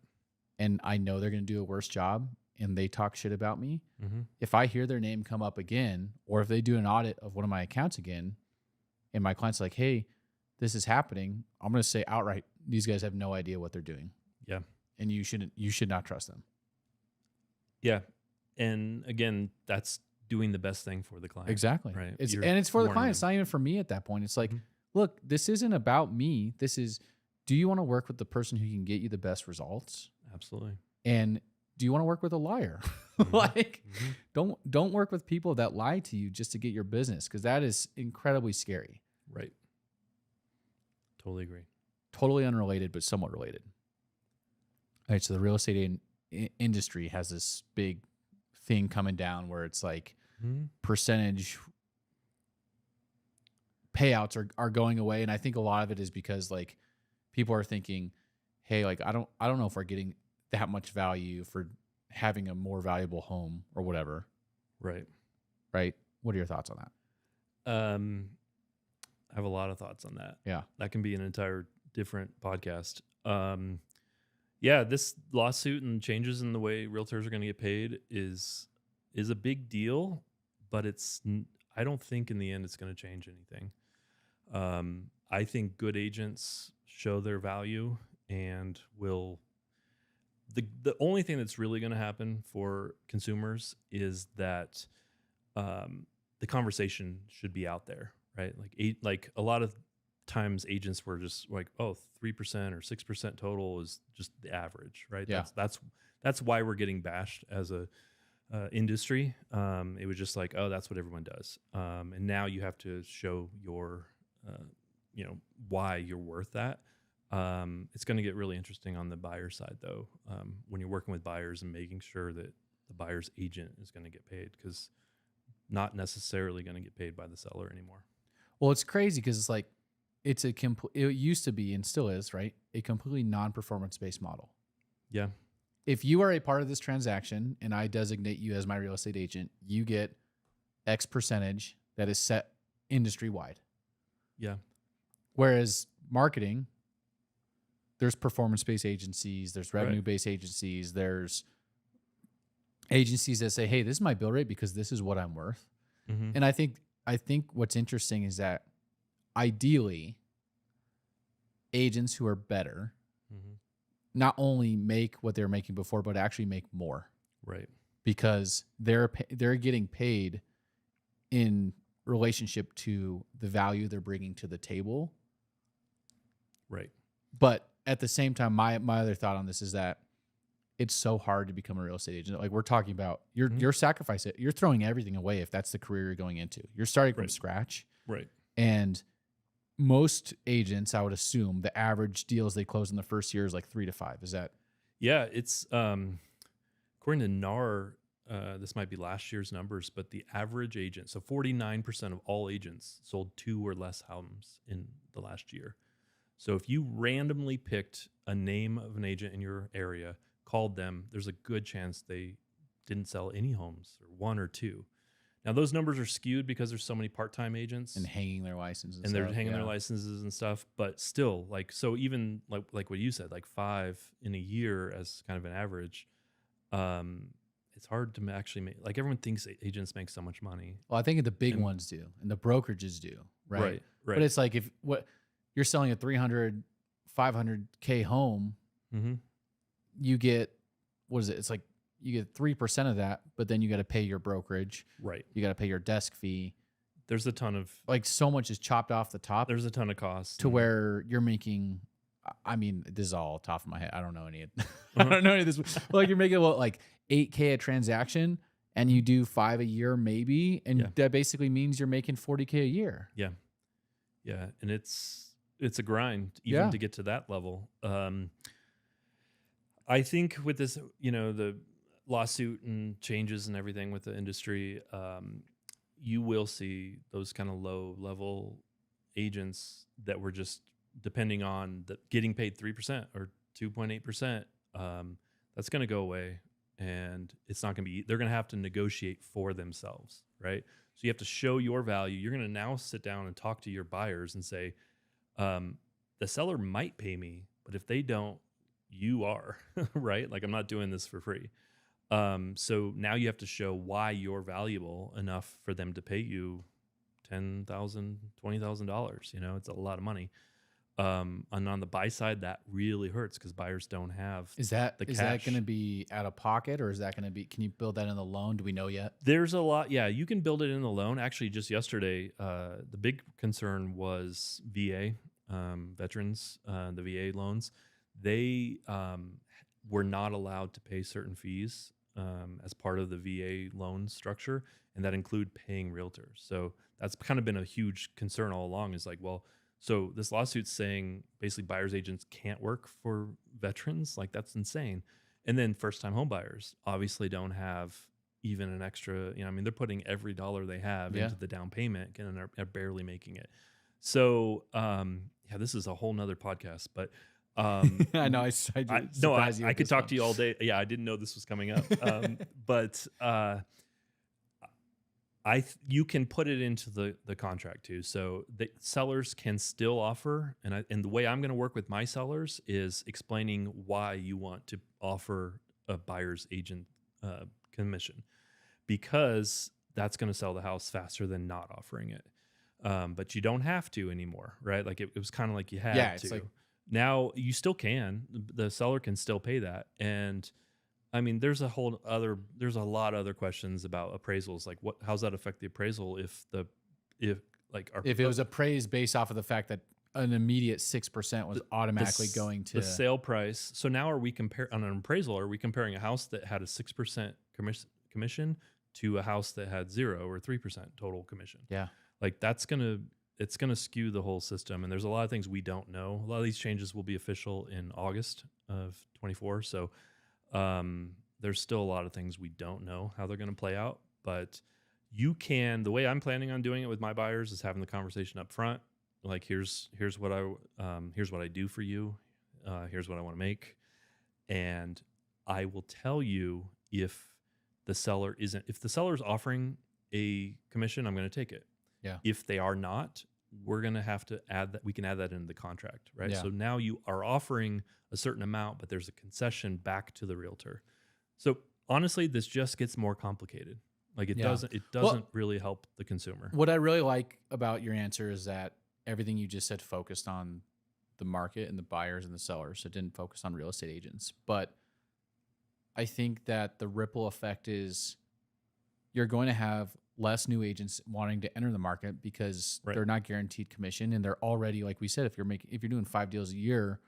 and I know they're going to do a worse job, and they talk shit about me, mm-hmm. if I hear their name come up again, or if they do an audit of one of my accounts again, and my client's like, hey, this is happening, I'm going to say outright, these guys have no idea what they're doing. Yeah. And you should not trust them. Yeah. And again, that's doing the best thing for the client. Exactly. Right. It's for the client. It's not even for me at that point. It's like, look, this isn't about me. This is, do you want to work with the person who can get you the best results? Absolutely. And do you want to work with a liar? Like, don't work with people that lie to you just to get your business, because that is incredibly scary. Right. Totally agree. Totally unrelated, but somewhat related. All right, so the real estate industry has this big thing coming down where it's like percentage payouts are going away, and I think a lot of it is because like people are thinking, hey, like I don't know if we're getting that much value for having a more valuable home or whatever. Right. Right. What are your thoughts on that? I have a lot of thoughts on that. Yeah. That can be an entire different podcast. Yeah, this lawsuit and changes in the way realtors are going to get paid is a big deal, but I don't think in the end it's going to change anything. I think good agents show their value and will. The only thing that's really going to happen for consumers is that the conversation should be out there, right? Like a lot of times agents were just like, oh, 3% or 6% total is just the average, right? Yeah. That's why we're getting bashed as a industry. It was just like, oh, that's what everyone does. And now you have to show your, why you're worth that. It's going to get really interesting on the buyer side, though, when you're working with buyers and making sure that the buyer's agent is going to get paid, because not necessarily going to get paid by the seller anymore. Well, it's crazy because it's like it used to be and still is, right? A completely non-performance based model. Yeah. If you are a part of this transaction and I designate you as my real estate agent, you get X percentage that is set industry wide. Yeah. Whereas marketing, there's performance-based agencies, there's revenue-based agencies, there's agencies that say, hey, this is my bill rate because this is what I'm worth. Mm-hmm. And I think what's interesting is that ideally agents who are better not only make what they were making before, but actually make more. Right. Because they're getting paid in relationship to the value they're bringing to the table. Right. But at the same time, my other thought on this is that it's so hard to become a real estate agent. Like we're talking about, you're sacrificing it. You're throwing everything away if that's the career you're going into. You're starting from scratch. Right. And most agents, I would assume, the average deals they close in the first year is like 3 to 5. Is that? Yeah, it's according to NAR, this might be last year's numbers, but the average agent, so 49% of all agents sold 2 or less homes in the last year. So if you randomly picked a name of an agent in your area, called them, there's a good chance they didn't sell any homes, or 1 or 2. Now those numbers are skewed because there's so many part-time agents And hanging their licenses. and they're hanging their licenses and stuff. But still, like, so even like what you said, like 5 in a year as kind of an average, it's hard to actually make. Like everyone thinks agents make so much money. Well, I think the big ones do, and the brokerages do, right? Right. But it's like if what you're selling a 300, 500K home, you get, what is it? It's like you get 3% of that, but then you got to pay your brokerage. Right. You got to pay your desk fee. There's a ton of, like, so much is chopped off the top. There's a ton of costs to where you're making, I mean, this is all top of my head. I don't know any of I don't know any of this. Like you're making like 8K a transaction and you do 5 a year maybe. And that basically means you're making 40K a year. Yeah. Yeah. And it's a grind even to get to that level. I think with this, the lawsuit and changes and everything with the industry, you will see those kind of low level agents that were just depending on getting paid 3% or 2.8%. That's going to go away, and it's not going to be, they're going to have to negotiate for themselves. Right. So you have to show your value. You're going to now sit down and talk to your buyers and say, the seller might pay me, but if they don't, you are right. Like I'm not doing this for free. So now you have to show why you're valuable enough for them to pay you $10,000, $20,000. It's a lot of money. And on the buy side, that really hurts because buyers don't have the cash. Is that going to be out of pocket, or is that going to be, can you build that in the loan? Do we know yet? There's a lot. Yeah, you can build it in the loan. Actually, just yesterday, the big concern was VA, veterans, the VA loans. They were not allowed to pay certain fees as part of the VA loan structure, and that include paying realtors. So that's kind of been a huge concern all along, is like, well, so this lawsuit's saying basically buyers agents can't work for veterans. Like that's insane. And then first-time home buyers obviously don't have even an extra, they're putting every dollar they have into the down payment and are barely making it. So this is a whole nother podcast, but I know. I could talk to you all day. Yeah, I didn't know this was coming up. But you can put it into the contract too. So the sellers can still offer, and the way I'm going to work with my sellers is explaining why you want to offer a buyer's agent commission, because that's going to sell the house faster than not offering it. But you don't have to anymore, right? Like it was kind of like you had to. Like, now you still can. The seller can still pay that. And there's a lot of other questions about appraisals. Like how's that affect the appraisal if it was appraised based off of the fact that an immediate 6% was automatically going to the sale price. So now are we on an appraisal? Are we comparing a house that had a 6% commission to a house that had 0 or 3% total commission? Yeah. Like it's gonna skew the whole system. And there's a lot of things we don't know. A lot of these changes will be official in August of 24. So there's still a lot of things we don't know how they're going to play out. But the way I'm planning on doing it with my buyers is having the conversation up front. Like here's what I do for you. Here's what I want to make, and I will tell you if the seller is offering a commission, I'm going to take it. Yeah. If they are not, we're going to have to add that. We can add that into the contract, right? Yeah. So now you are offering a certain amount, but there's a concession back to the realtor. So honestly, this just gets more complicated. Like it doesn't really help the consumer. What I really like about your answer is that everything you just said focused on the market and the buyers and the sellers. It didn't focus on real estate agents. But I think that the ripple effect is you're going to have less new agents wanting to enter the market because they're not guaranteed commission, and they're already, like we said, if you're doing 5 deals a year,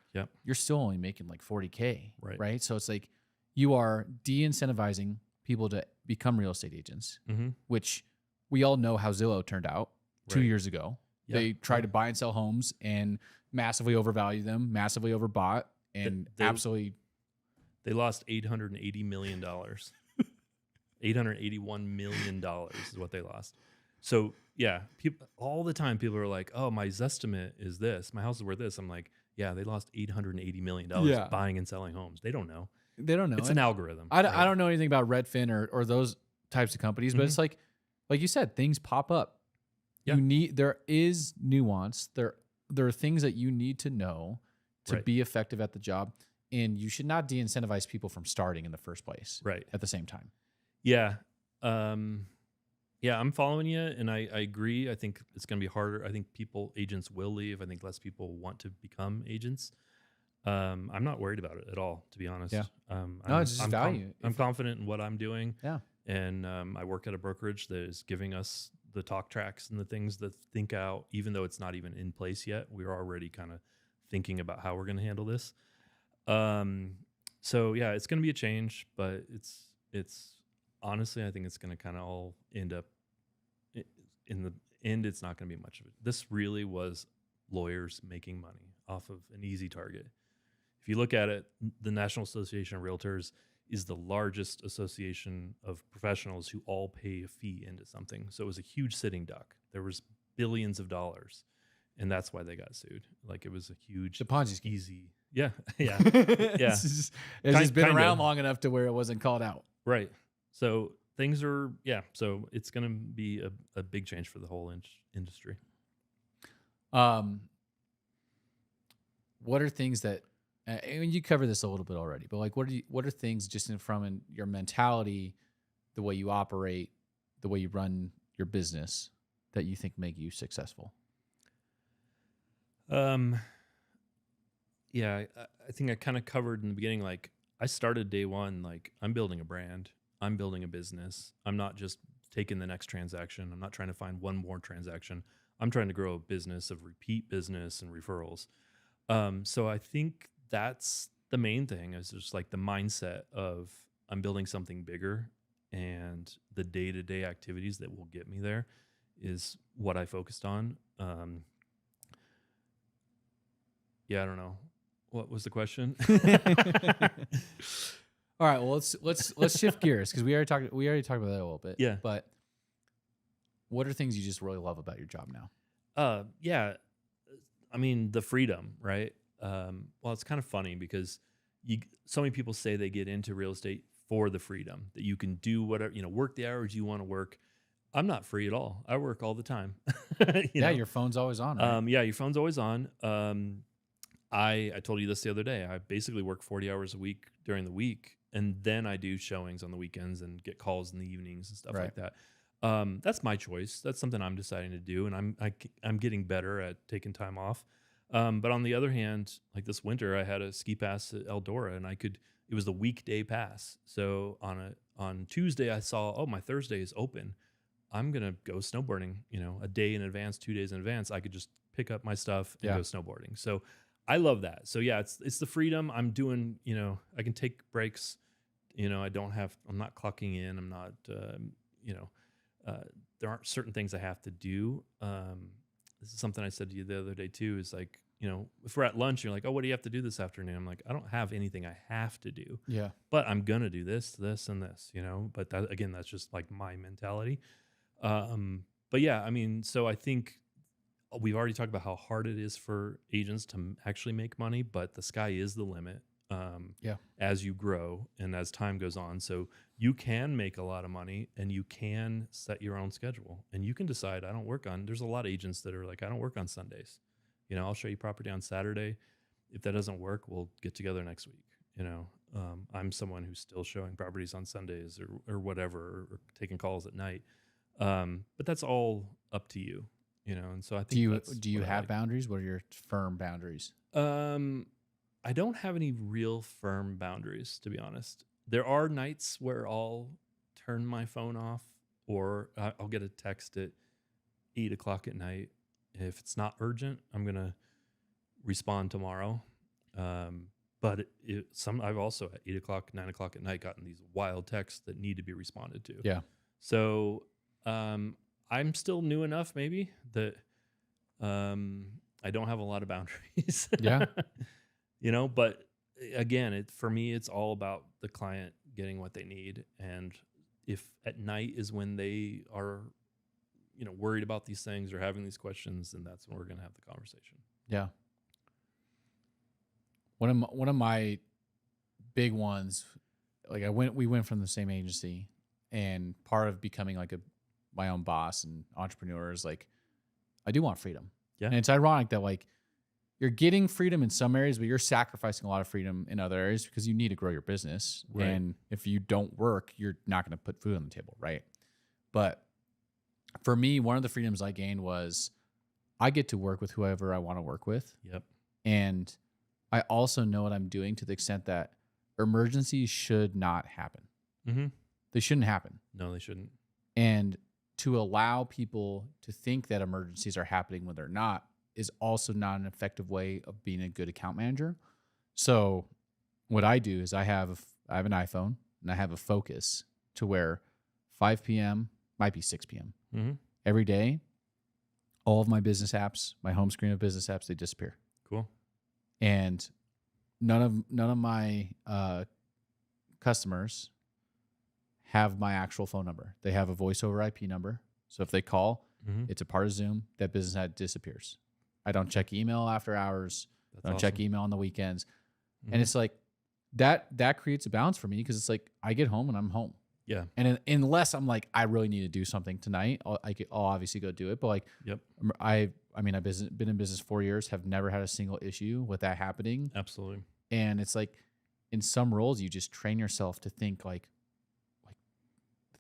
you're still only making like $40K, right? So it's like you are de-incentivizing people to become real estate agents, which we all know how Zillow turned out 2 years ago. They tried to buy and sell homes and massively overvalue them, massively overbought, and they lost $880 million. $881 million is what they lost. So yeah, people all the time, people are like, "Oh, my Zestimate is this. My house is worth this." I'm like, "Yeah, they lost $880 million buying and selling homes. They don't know. They don't know. It's an algorithm." I don't know anything about Redfin or those types of companies, but it's like you said, things pop up. Yeah. There is nuance. There are things that you need to know to be effective at the job, and you should not de-incentivize people from starting in the first place. Right. At the same time. Yeah. I'm following you, and I agree. I think it's going to be harder. I think agents will leave. I think less people want to become agents. I'm not worried about it at all, to be honest. Yeah. It's just value. I'm confident in what I'm doing. Yeah. And I work at a brokerage that is giving us the talk tracks and the things that think out, even though it's not even in place yet. We're already kind of thinking about how we're going to handle this. So yeah, it's going to be a change, but it's honestly, I think it's going to kind of all end up in the end. It's not going to be much of it. This really was lawyers making money off of an easy target. If you look at it, the National Association of Realtors is the largest association of professionals who all pay a fee into something. So it was a huge sitting duck. There was billions of dollars, and that's why they got sued. Like it was a huge, the Ponzi scheme. Easy. Yeah. It's just been around long enough to where it wasn't called out. Right. So things are, so it's going to be a big change for the whole industry. What are things that, and you covered this a little bit already, but like, what are things just from your mentality, the way you operate, the way you run your business that you think make you successful? I think I kind of covered in the beginning, like I started day one, like I'm building a brand, I'm building a business. I'm not just taking the next transaction. I'm not trying to find one more transaction. I'm trying to grow a business of repeat business and referrals. So I think that's the main thing, is just like the mindset of I'm building something bigger, and the day-to-day activities that will get me there is what I focused on. I don't know. What was the question? All right. Well, let's shift gears, because we already talked about that a little bit. Yeah. But what are things you just really love about your job now? I mean, the freedom, right? Well, it's kind of funny because so many people say they get into real estate for the freedom that you can do whatever, work the hours you want to work. I'm not free at all. I work all the time. Your phone's always on, right? Your phone's always on. I told you this the other day. I basically work 40 hours a week during the week, and then I do showings on the weekends and get calls in the evenings and stuff like that. That's my choice. That's something I'm deciding to do, and I'm getting better at taking time off. But on the other hand, like this winter, I had a ski pass at Eldora, and it was the weekday pass. So on Tuesday, I saw, my Thursday is open. I'm going to go snowboarding, a day in advance, 2 days in advance. I could just pick up my stuff and Yeah. go snowboarding. So I love that. So yeah, it's the freedom I'm doing, I can take breaks, I'm not clocking in. I'm not, you know, there aren't certain things I have to do. This is something I said to you the other day too, is like, if we're at lunch, you're like, oh, what do you have to do this afternoon? I'm like, I don't have anything I have to do, Yeah. but I'm going to do this, this, and this, but that, again, that's just like my mentality. But yeah, I mean, so I think we've already talked about how hard it is for agents to actually make money, but the sky is the limit. Yeah. As you grow and as time goes on. So you can make a lot of money and you can set your own schedule and you can decide, there's a lot of agents that are like, I don't work on Sundays. I'll show you property on Saturday. If that doesn't work, we'll get together next week. I'm someone who's still showing properties on Sundays or whatever, or taking calls at night. But that's all up to you, and so I think Do you have boundaries? What are your firm boundaries? I don't have any real firm boundaries, to be honest. There are nights where I'll turn my phone off or I'll get a text at 8 o'clock at night. If it's not urgent, I'm going to respond tomorrow. But I've also at 8 o'clock, 9 o'clock at night gotten these wild texts that need to be responded to. Yeah. So I'm still new enough maybe that I don't have a lot of boundaries. Yeah. But again, for me, it's all about the client getting what they need. And if at night is when they are, worried about these things or having these questions, then that's when we're going to have the conversation. Yeah. One of my big ones, like we went from the same agency, and part of becoming like my own boss and entrepreneur is like, I do want freedom. Yeah. And it's ironic that like you're getting freedom in some areas, but you're sacrificing a lot of freedom in other areas because you need to grow your business. Right. And if you don't work, you're not going to put food on the table. Right. But for me, one of the freedoms I gained was I get to work with whoever I want to work with. Yep. And I also know what I'm doing to the extent that emergencies should not happen. Mm-hmm. They shouldn't happen. No, they shouldn't. And to allow people to think that emergencies are happening when they're not is also not an effective way of being a good account manager. So what I do is I have an iPhone and I have a focus to where 5 p.m. might be 6 p.m. Mm-hmm. Every day, all of my business apps, my home screen of business apps, they disappear. Cool. And none of my customers have my actual phone number. They have a voice over IP number. So if they call, it's a part of Zoom. That business ad disappears. I don't check email after hours. I don't check email on the weekends. And it's like that creates a balance for me because it's like I get home and I'm home. Yeah. And unless I'm like, I really need to do something tonight, I'll obviously go do it. But like, yep. I've been in business 4 years, have never had a single issue with that happening. Absolutely. And it's like in some roles, you just train yourself to think like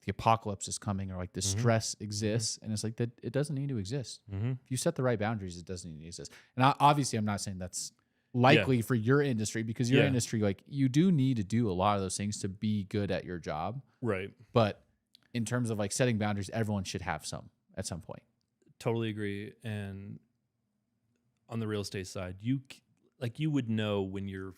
the apocalypse is coming or like the stress exists. And it's like that it doesn't need to exist. If you set the right boundaries, it doesn't need to exist. And obviously I'm not saying that's likely for your industry because your industry, like you do need to do a lot of those things to be good at your job. Right. But in terms of like setting boundaries, everyone should have some at some point. Totally agree. And on the real estate side, you would know when your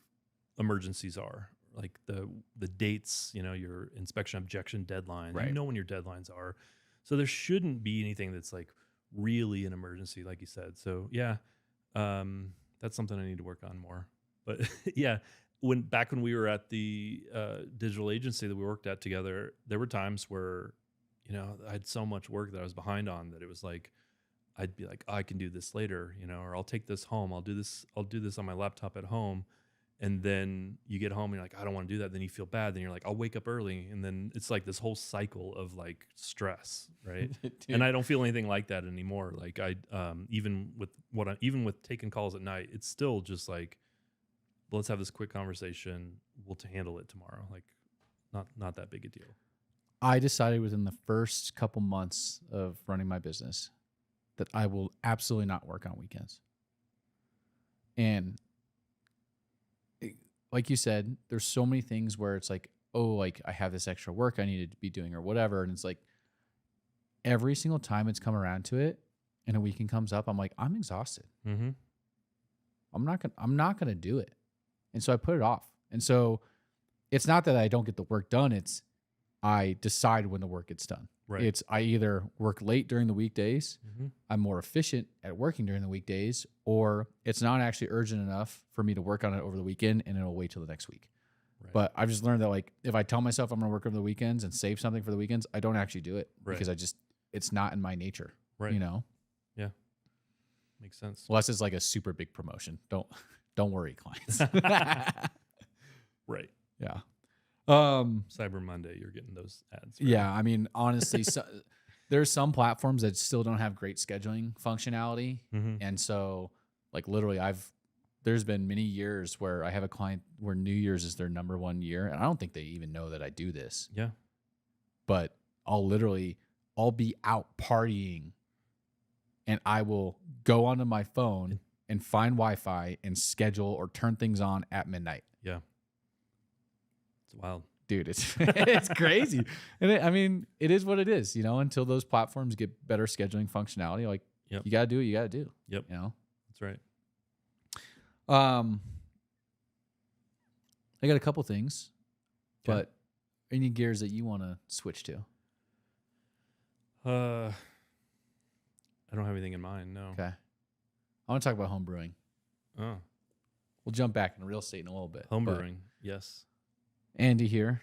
emergencies are, like the dates, your inspection objection deadline. Right. You know when your deadlines are. So there shouldn't be anything that's like really an emergency, like you said. So yeah, that's something I need to work on more. But yeah, back when we were at the digital agency that we worked at together, there were times where, I had so much work that I was behind on that it was like, I'd be like, oh, I can do this later, or I'll take this home. I'll do this on my laptop at home. And then you get home and you're like, I don't want to do that. Then you feel bad. Then you're like, I'll wake up early. And then it's like this whole cycle of like stress. Right. And I don't feel anything like that anymore. Like even with taking calls at night, it's still just like, let's have this quick conversation. We'll handle it tomorrow. Like not that big a deal. I decided within the first couple months of running my business that I will absolutely not work on weekends. And like you said, there's so many things where it's like, oh, like I have this extra work I need to be doing or whatever. And it's like, every single time it's come around to it and a weekend comes up, I'm like, I'm exhausted. Mm-hmm. I'm not gonna do it. And so I put it off. And so it's not that I don't get the work done. It's I decide when the work gets done. Right. It's I either work late during the weekdays, Mm-hmm. I'm more efficient at working during the weekdays, or it's not actually urgent enough for me to work on it over the weekend and it'll wait till the next week. Right. But I've just learned that like if I tell myself I'm gonna work over the weekends and save something for the weekends, I don't actually do it Right. because it's not in my nature. Right. You know? Yeah. Makes sense. Unless it's like a super big promotion. Don't worry, clients. Right. Yeah. Cyber Monday, you're getting those ads. Right? Yeah, I mean, honestly, there's some platforms that still don't have great scheduling functionality, Mm-hmm. and so like literally, there's been many years where I have a client where New Year's is their number one year, and I don't think they even know that I do this. Yeah. But I'll be out partying, and I will go onto my phone and find Wi-Fi and schedule or turn things on at midnight. Yeah. It's wild. Dude, it's it's crazy. And I mean, it is what it is, you know, until those platforms get better scheduling functionality. Like Yep. you gotta do what you gotta do. Yep. You know? That's right. I got a couple things, Yeah. but any gears that you want to switch to? I don't have anything in mind. No. Okay. I want to talk about home brewing. Oh, We'll jump back into real estate in a little bit. home but brewing. Yes. Andy here,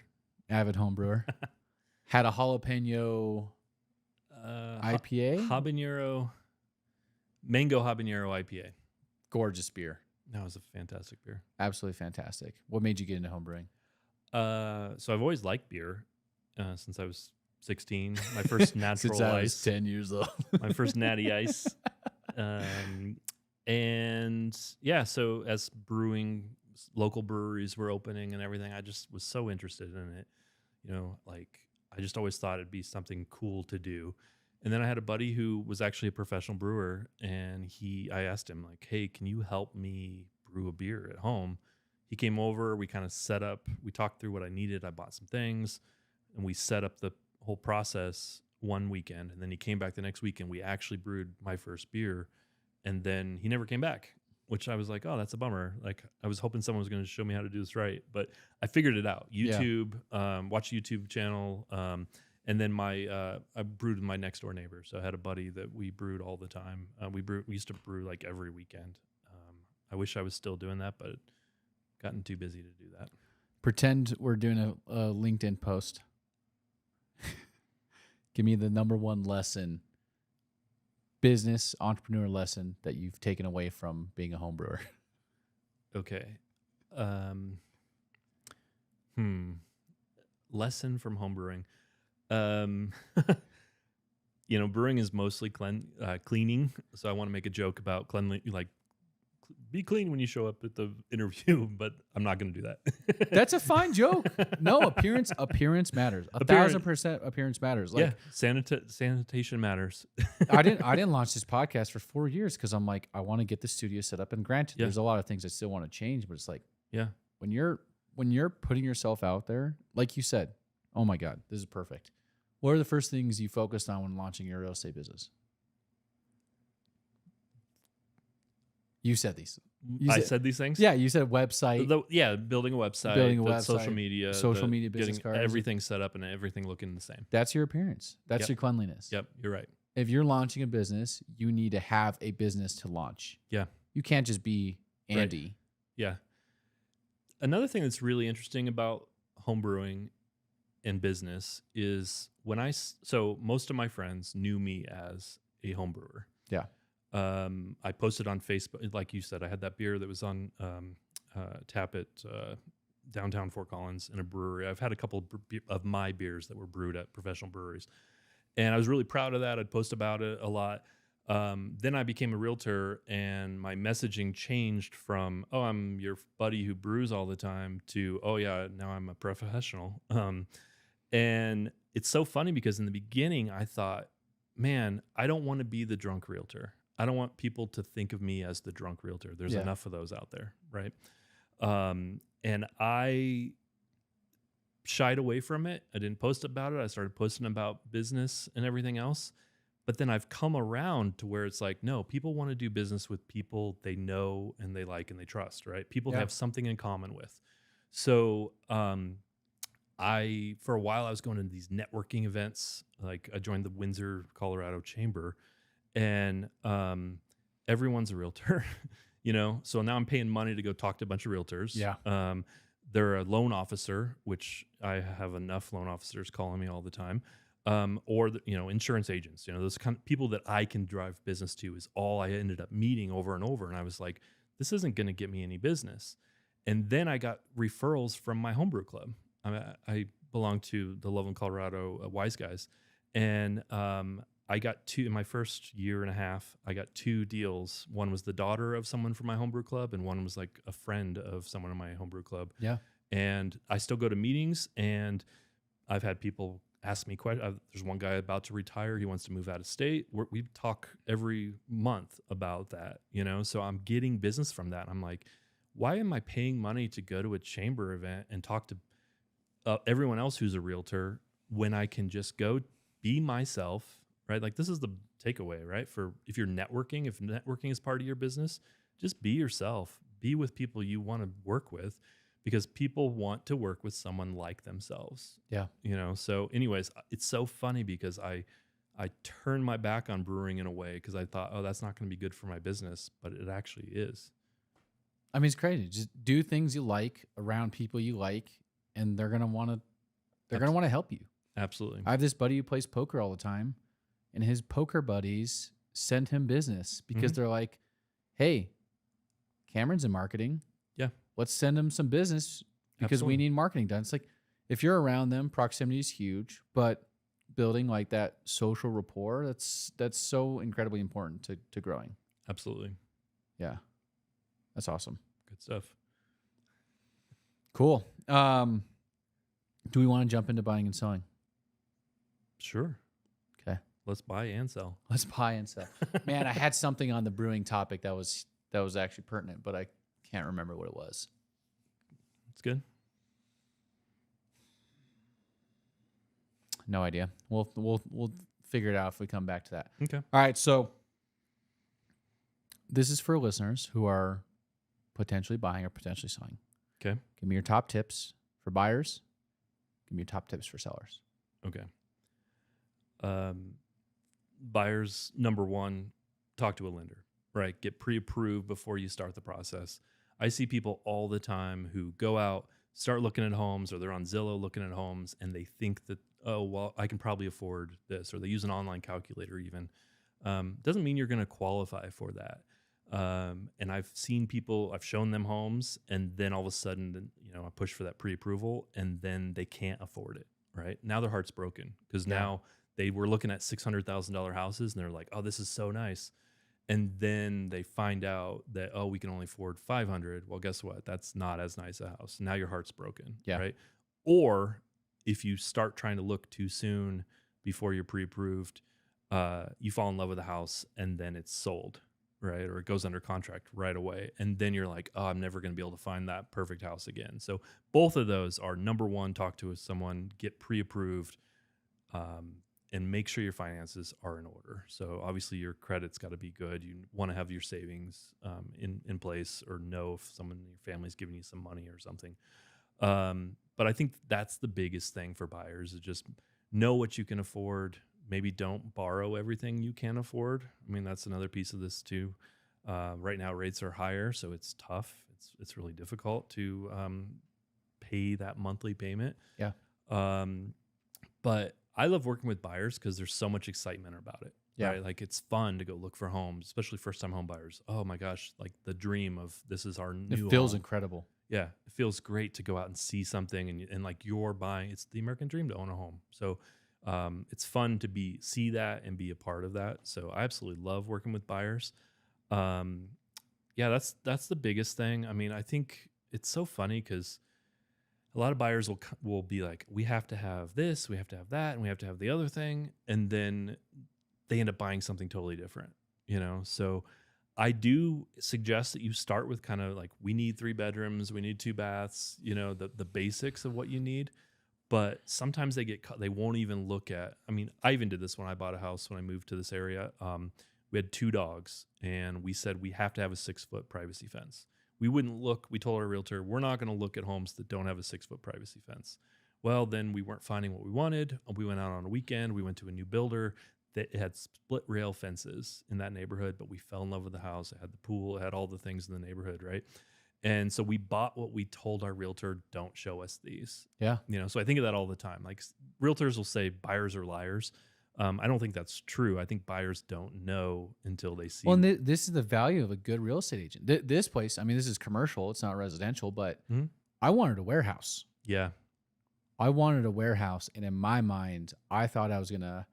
avid home brewer, had a jalapeno IPA. Mango habanero IPA. Gorgeous beer. That was a fantastic beer. Absolutely fantastic. What made you get into home brewing? So I've always liked beer since I was 16. My first natural Since I was ice. 10 years old. My first natty ice. And yeah, so as local breweries were opening and everything, I just was so interested in it. You know, like I just always thought it'd be something cool to do. And then I had a buddy who was actually a professional brewer, and I asked him like, "Hey, can you help me brew a beer at home?" He came over, we kind of set up, we talked through what I needed. I bought some things and we set up the whole process one weekend. And then he came back the next week and we actually brewed my first beer. And then he never came back, which I was like, oh, that's a bummer. Like I was hoping someone was going to show me how to do this right. But I figured it out. YouTube, watch a YouTube channel. And then I brewed with my next door neighbor. So I had a buddy that we brewed all the time. We used to brew like every weekend. I wish I was still doing that, but gotten too busy to do that. Pretend we're doing a LinkedIn post. Give me the number one business entrepreneur lesson that you've taken away from being a home brewer. Okay. Lesson from home brewing. You know, brewing is mostly cleaning. So I want to make a joke about cleanly, like be clean when you show up at the interview, but I'm not going to do that. That's a fine joke. No, appearance matters. 1,000% appearance matters. Like, yeah, sanitation matters. I didn't launch this podcast for 4 years because I'm like, I want to get the studio set up. And granted, Yeah. there's a lot of things I still want to change, but it's like, Yeah. when you're putting yourself out there, like you said, oh my God, this is perfect. What are the first things you focused on when launching your real estate business? You said these. I said these things? Yeah, you said website. Building a website, social media, business cards. everything set up and everything looking the same. That's your appearance. That's Yep. your cleanliness. Yep, you're right. If you're launching a business, you need to have a business to launch. Yeah. You can't just be Andy. Yeah. Another thing that's really interesting about homebrewing and business is so most of my friends knew me as a home brewer. Yeah. I posted on Facebook, like you said, I had that beer that was on tap at downtown Fort Collins in a brewery. I've had a couple of my beers that were brewed at professional breweries, and I was really proud of that. I'd post about it a lot. Then I became a realtor, and my messaging changed from, oh, I'm your buddy who brews all the time, to, oh yeah, now I'm a professional. And it's so funny because in the beginning I thought, man, I don't want to be the drunk realtor. I don't want people to think of me as the drunk realtor. There's enough of those out there, right? And I shied away from it. I didn't post about it. I started posting about business and everything else. But then I've come around to where it's like, no, people want to do business with people they know and they like and they trust, right? People they Yeah. have something in common with. So for a while, I was going to these networking events. Like I joined the Windsor, Colorado Chamber, and everyone's a realtor, So now I'm paying money to go talk to a bunch of realtors. Yeah. They're a loan officer, which I have enough loan officers calling me all the time, or insurance agents. Those kind of people that I can drive business to is all I ended up meeting over and over. And I was like, this isn't going to get me any business. And then I got referrals from my homebrew club. I belong to the Northern Colorado Wise Guys, and I got two in my first year and a half. I got 2 deals. One was the daughter of someone from my homebrew club, and one was like a friend of someone in my homebrew club. Yeah. And I still go to meetings, and I've had people ask me questions. There's one guy about to retire. He wants to move out of state. We talk every month about that, So I'm getting business from that. I'm like, why am I paying money to go to a chamber event and talk to everyone else who's a realtor when I can just go be myself, right? Like this is the takeaway, right? If networking is part of your business, just be yourself. Be with people you want to work with, because people want to work with someone like themselves. Yeah. So anyways, it's so funny because I turned my back on brewing in a way because I thought, oh, that's not going to be good for my business, but it actually is. I mean, it's crazy. Just do things you like around people you like, and they're gonna want to help you. Absolutely. I have this buddy who plays poker all the time, and his poker buddies send him business because they're like, "Hey, Cameron's in marketing. Yeah, let's send him some business because we need marketing done." It's like if you're around them, proximity is huge, but building like that social rapport, that's so incredibly important to growing. Absolutely. Yeah, that's awesome. Good stuff. Cool. Do we want to jump into buying and selling? Sure. Okay. Let's buy and sell. Let's buy and sell. Man, I had something on the brewing topic that was actually pertinent, but I can't remember what it was. It's good. No idea. We'll figure it out if we come back to that. Okay. All right. So this is for listeners who are potentially buying or potentially selling. Okay. Give me your top tips for buyers. Give me your top tips for sellers. Okay. Buyers, number one, talk to a lender, right? Get pre-approved before you start the process. I see people all the time who go out, start looking at homes, or they're on Zillow looking at homes, and they think that, oh, well, I can probably afford this, or they use an online calculator even. Doesn't mean you're going to qualify for that. And I've seen people, I've shown them homes, and then all of a sudden, I push for that pre-approval, and then they can't afford it, right? Now their heart's broken because now they were looking at $600,000 houses, and they're like, oh, this is so nice. And then they find out that, oh, we can only afford 500. Well, guess what? That's not as nice a house. Now your heart's broken, right? Or if you start trying to look too soon before you're pre-approved, you fall in love with a house and then it's sold, right? Or it goes under contract right away. And then you're like, oh, I'm never going to be able to find that perfect house again. So both of those are number one, talk to someone, get pre-approved, and make sure your finances are in order. So obviously your credit's got to be good. You want to have your savings in place, or know if someone in your family's giving you some money or something. But I think that's the biggest thing for buyers, is just know what you can afford. Maybe don't borrow everything you can afford. I mean, that's another piece of this too. Right now rates are higher, so it's tough. It's really difficult to pay that monthly payment. Yeah. But I love working with buyers because there's so much excitement about it. Yeah. Right? Like it's fun to go look for homes, especially first-time home buyers. Oh my gosh, like the dream of this is our new It feels home. incredible. Yeah, it feels great to go out and see something, and like you're buying. It's the American dream to own a home. So it's fun to see that and be a part of that. So I absolutely love working with buyers. Yeah, that's the biggest thing. I mean, I think it's so funny because a lot of buyers will be like, we have to have this, we have to have that, and we have to have the other thing, and then they end up buying something totally different. So I do suggest that you start with kind of like, we need 3 bedrooms, we need 2 baths, the basics of what you need. But sometimes they get caught. They won't even look at. I mean, I even did this when I bought a house when I moved to this area. We had 2 dogs, and we said we have to have a 6-foot privacy fence. We wouldn't look. We told our realtor we're not going to look at homes that don't have a 6-foot privacy fence. Well, then we weren't finding what we wanted. We went out on a weekend. We went to a new builder that had split rail fences in that neighborhood, but we fell in love with the house. It had the pool. It had all the things in the neighborhood, right? And so we bought what we told our realtor, don't show us these. Yeah. So I think of that all the time. Like realtors will say buyers are liars. I don't think that's true. I think buyers don't know until they see. Well, and this is the value of a good real estate agent. This place, I mean, this is commercial. It's not residential, but Mhm. I wanted a warehouse. Yeah. I wanted a warehouse. And in my mind, I thought I was going to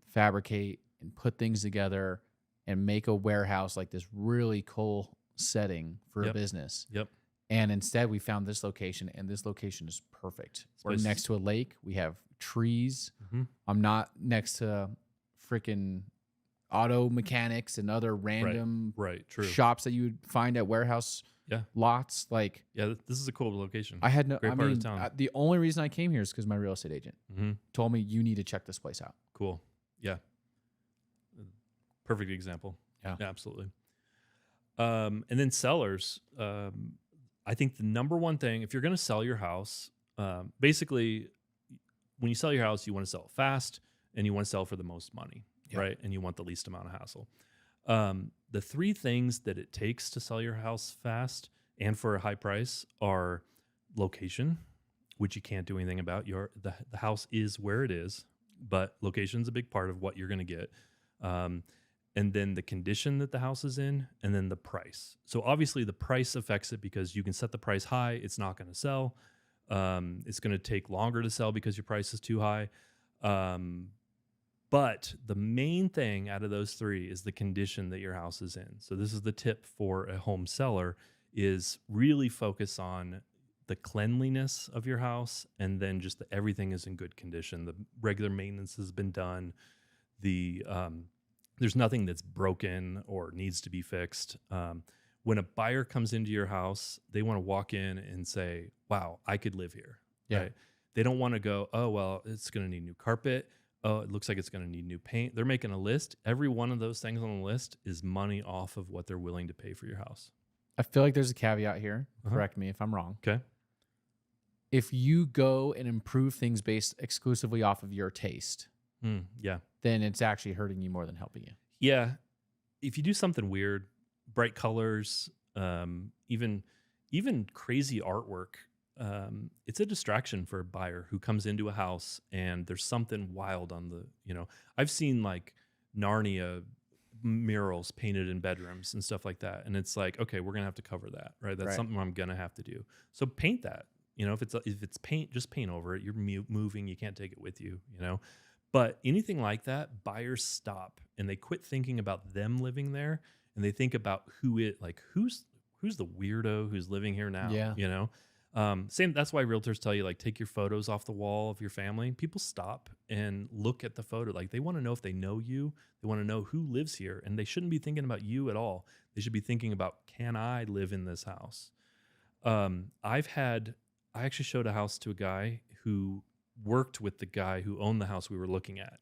fabricate and put things together and make a warehouse like this really cool setting for a Yep. business. Yep. And instead, we found this location, and this location is perfect. We're place- next to a lake. We have trees. Mhm. I'm not next to freaking auto mechanics and other random Right. True. shops that you would find at warehouse Yeah. lots. Like, Yeah. This is a cool location. I had no, Great I part of mean, town. the only reason I came here is because my real estate agent hmm told me you need to check this place out. Cool. Yeah. Perfect example. Yeah. Absolutely. And then sellers. I think the number one thing, if you're going to sell your house, basically, when you sell your house, you want to sell it fast and you want to sell for the most money, Yeah. right? And you want the least amount of hassle. The 3 things that it takes to sell your house fast and for a high price are location, which you can't do anything about. The house is where it is, but location's a big part of what you're going to get. And then the condition that the house is in, and then the price. So obviously the price affects it because you can set the price high, it's not going to sell. It's going to take longer to sell because your price is too high. But the main thing out of those 3 is the condition that your house is in. So this is the tip for a home seller, is really focus on the cleanliness of your house, and then just that everything is in good condition. The regular maintenance has been done. There's nothing that's broken or needs to be fixed. When a buyer comes into your house, they want to walk in and say, wow, I could live here. Yeah. Right? They don't want to go, oh, well, it's going to need new carpet. Oh, it looks like it's going to need new paint. They're making a list. Every one of those things on the list is money off of what they're willing to pay for your house. I feel like there's a caveat here. Uh-huh. Correct me if I'm wrong. Okay. If you go and improve things based exclusively off of your taste, Yeah. then it's actually hurting you more than helping you. Yeah. If you do something weird, bright colors, even crazy artwork, it's a distraction for a buyer who comes into a house and there's something wild on I've seen like Narnia murals painted in bedrooms and stuff like that. And it's like, okay, we're going to have to cover that, right? That's Right. something I'm going to have to do. So paint that, if it's paint, just paint over it. You're moving, you can't take it with you, But anything like that, buyers stop and they quit thinking about them living there, and they think about who's the weirdo who's living here now. Yeah. Same. That's why realtors tell you, like, take your photos off the wall of your family. People stop and look at the photo. Like, they want to know if they know you. They want to know who lives here, and they shouldn't be thinking about you at all. They should be thinking about, can I live in this house? I actually showed a house to a guy who worked with the guy who owned the house we were looking at.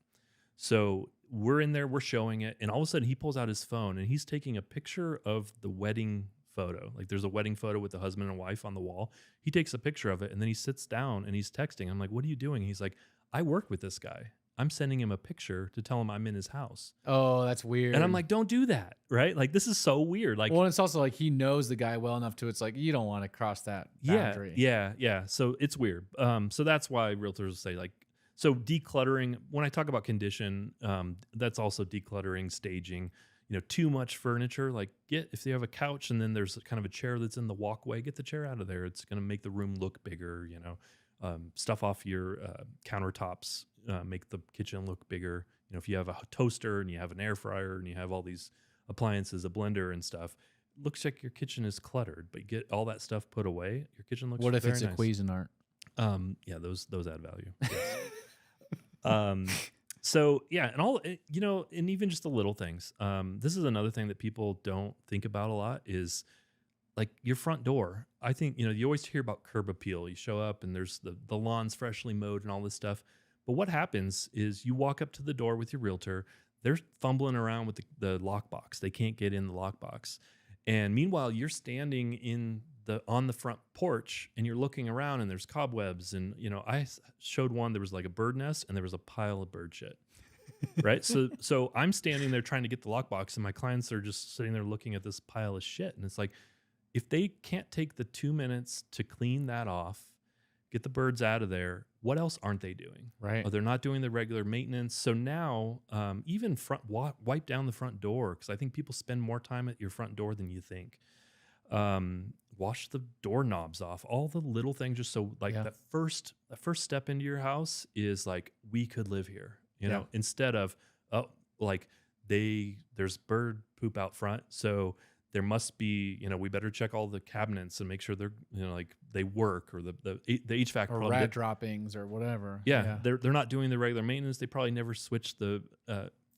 So we're in there, we're showing it, and all of a sudden he pulls out his phone and he's taking a picture of the wedding photo. Like, there's a wedding photo with the husband and wife on the wall. He takes a picture of it and then he sits down and he's texting. I'm like, what are you doing? He's like, I work with this guy. I'm sending him a picture to tell him I'm in his house. Oh, that's weird. And I'm like, don't do that, right? Like, this is so weird. Like, well, it's also like he knows the guy well enough to, it's like, you don't want to cross that boundary. Yeah. So it's weird. So that's why realtors will say, like, so decluttering, when I talk about condition, that's also decluttering, staging. Too much furniture, like, if they have a couch and then there's kind of a chair that's in the walkway, get the chair out of there. It's going to make the room look bigger. Stuff off your countertops, make the kitchen look bigger. If you have a toaster and you have an air fryer and you have all these appliances, a blender and stuff, looks like your kitchen is cluttered, but you get all that stuff put away, your kitchen looks What if very it's nice. a Cuisinart? Yeah, those add value. Yes. So yeah, and and even just the little things. This is another thing that people don't think about a lot is like your front door. I think, you know, you always hear about curb appeal. You show up and there's the lawn's freshly mowed and all this stuff. But what happens is you walk up to the door with your realtor, they're fumbling around with the lockbox. They can't get in the lockbox. And meanwhile, you're standing on the front porch and you're looking around and there's cobwebs. And, you know, showed one, there was like a bird nest and there was a pile of bird shit. Right. So I'm standing there trying to get the lockbox and my clients are just sitting there looking at this pile of shit. And it's like, if they can't take the 2 minutes to clean that off, get the birds out of there, what else aren't they doing? Right. Or they're not doing the regular maintenance. So now, even wipe down the front door, because I think people spend more time at your front door than you think. Wash the doorknobs off, all the little things, just so like that first step into your house is like, we could live here, you know, instead of, oh, like there's bird poop out front. So there must be, you know, we better check all the cabinets and make sure they're, you know, like they work, or the HVAC or rat droppings or whatever. Yeah, they're not doing the regular maintenance. They probably never switched the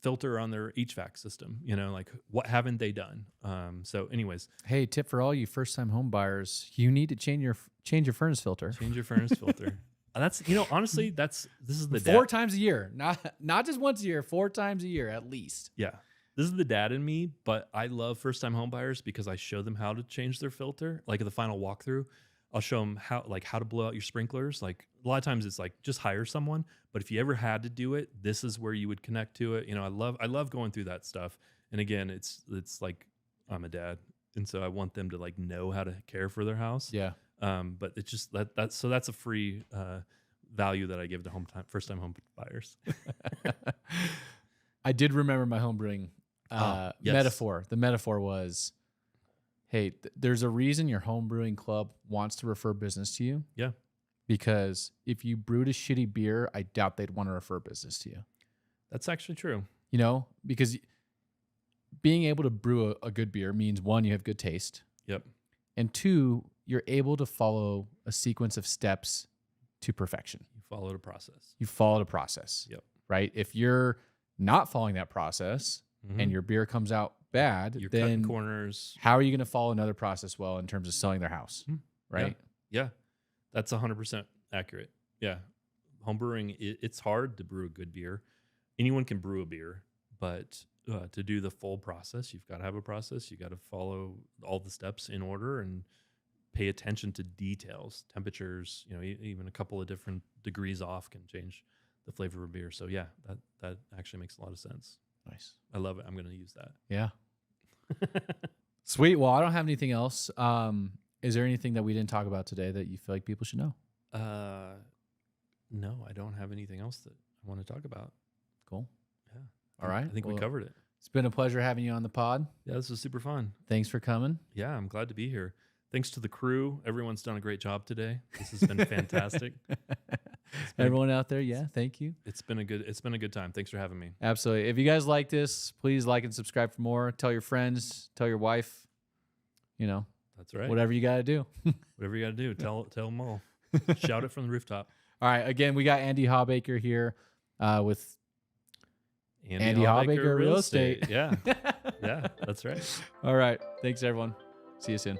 filter on their HVAC system. You know, like what haven't they done? So, anyways, hey, tip for all you first-time home buyers: you need to change your furnace filter. Change your furnace filter. That's, you know, honestly, this is the 4 times a year, not just once a year, 4 times a year at least. Yeah. This is the dad in me, but I love first-time home buyers because I show them how to change their filter. Like at the final walkthrough, I'll show them how to blow out your sprinklers. Like a lot of times it's like just hire someone, but if you ever had to do it, this is where you would connect to it. You know, I love going through that stuff. And again, it's like I'm a dad, and so I want them to like know how to care for their house. Yeah. But it's just that's a free value that I give to first-time home buyers. I did remember my home brewing Yes. metaphor. The metaphor was, hey, there's a reason your home brewing club wants to refer business to you. Yeah. Because if you brewed a shitty beer, I doubt they'd want to refer business to you. That's actually true. You know, because being able to brew a good beer means, 1, you have good taste. Yep. And 2, you're able to follow a sequence of steps to perfection. You followed a process. You followed a process. Yep. Right? If you're not following that process, and your beer comes out bad, you're then cutting corners. How are you going to follow another process well in terms of selling their house? Right? Yeah. That's 100% accurate. Yeah. Home brewing, it's hard to brew a good beer. Anyone can brew a beer, but to do the full process, you've got to have a process. You got to follow all the steps in order and pay attention to details, temperatures, you know, even a couple of different degrees off can change the flavor of a beer. So yeah, that actually makes a lot of sense. Nice. I love it. I'm going to use that. Yeah. Sweet. Well, I don't have anything else. Is there anything that we didn't talk about today that you feel like people should know? No, I don't have anything else that I want to talk about. Cool. Yeah. All right. I think we covered it. It's been a pleasure having you on the pod. Yeah, this was super fun. Thanks for coming. Yeah, I'm glad to be here. Thanks to the crew. Everyone's done a great job today. This has been fantastic. Everyone out there, yeah, thank you. It's been a good time. Thanks for having me. Absolutely. If you guys like this, please like and subscribe for more. Tell your friends, tell your wife, you know. That's right. Whatever you got to do. Whatever you got to do, tell them all. Shout it from the rooftop. All right. Again, we got Andy Hawbaker here with Andy Hawbaker Real Estate. Yeah. Yeah, that's right. All right. Thanks, everyone. See you soon.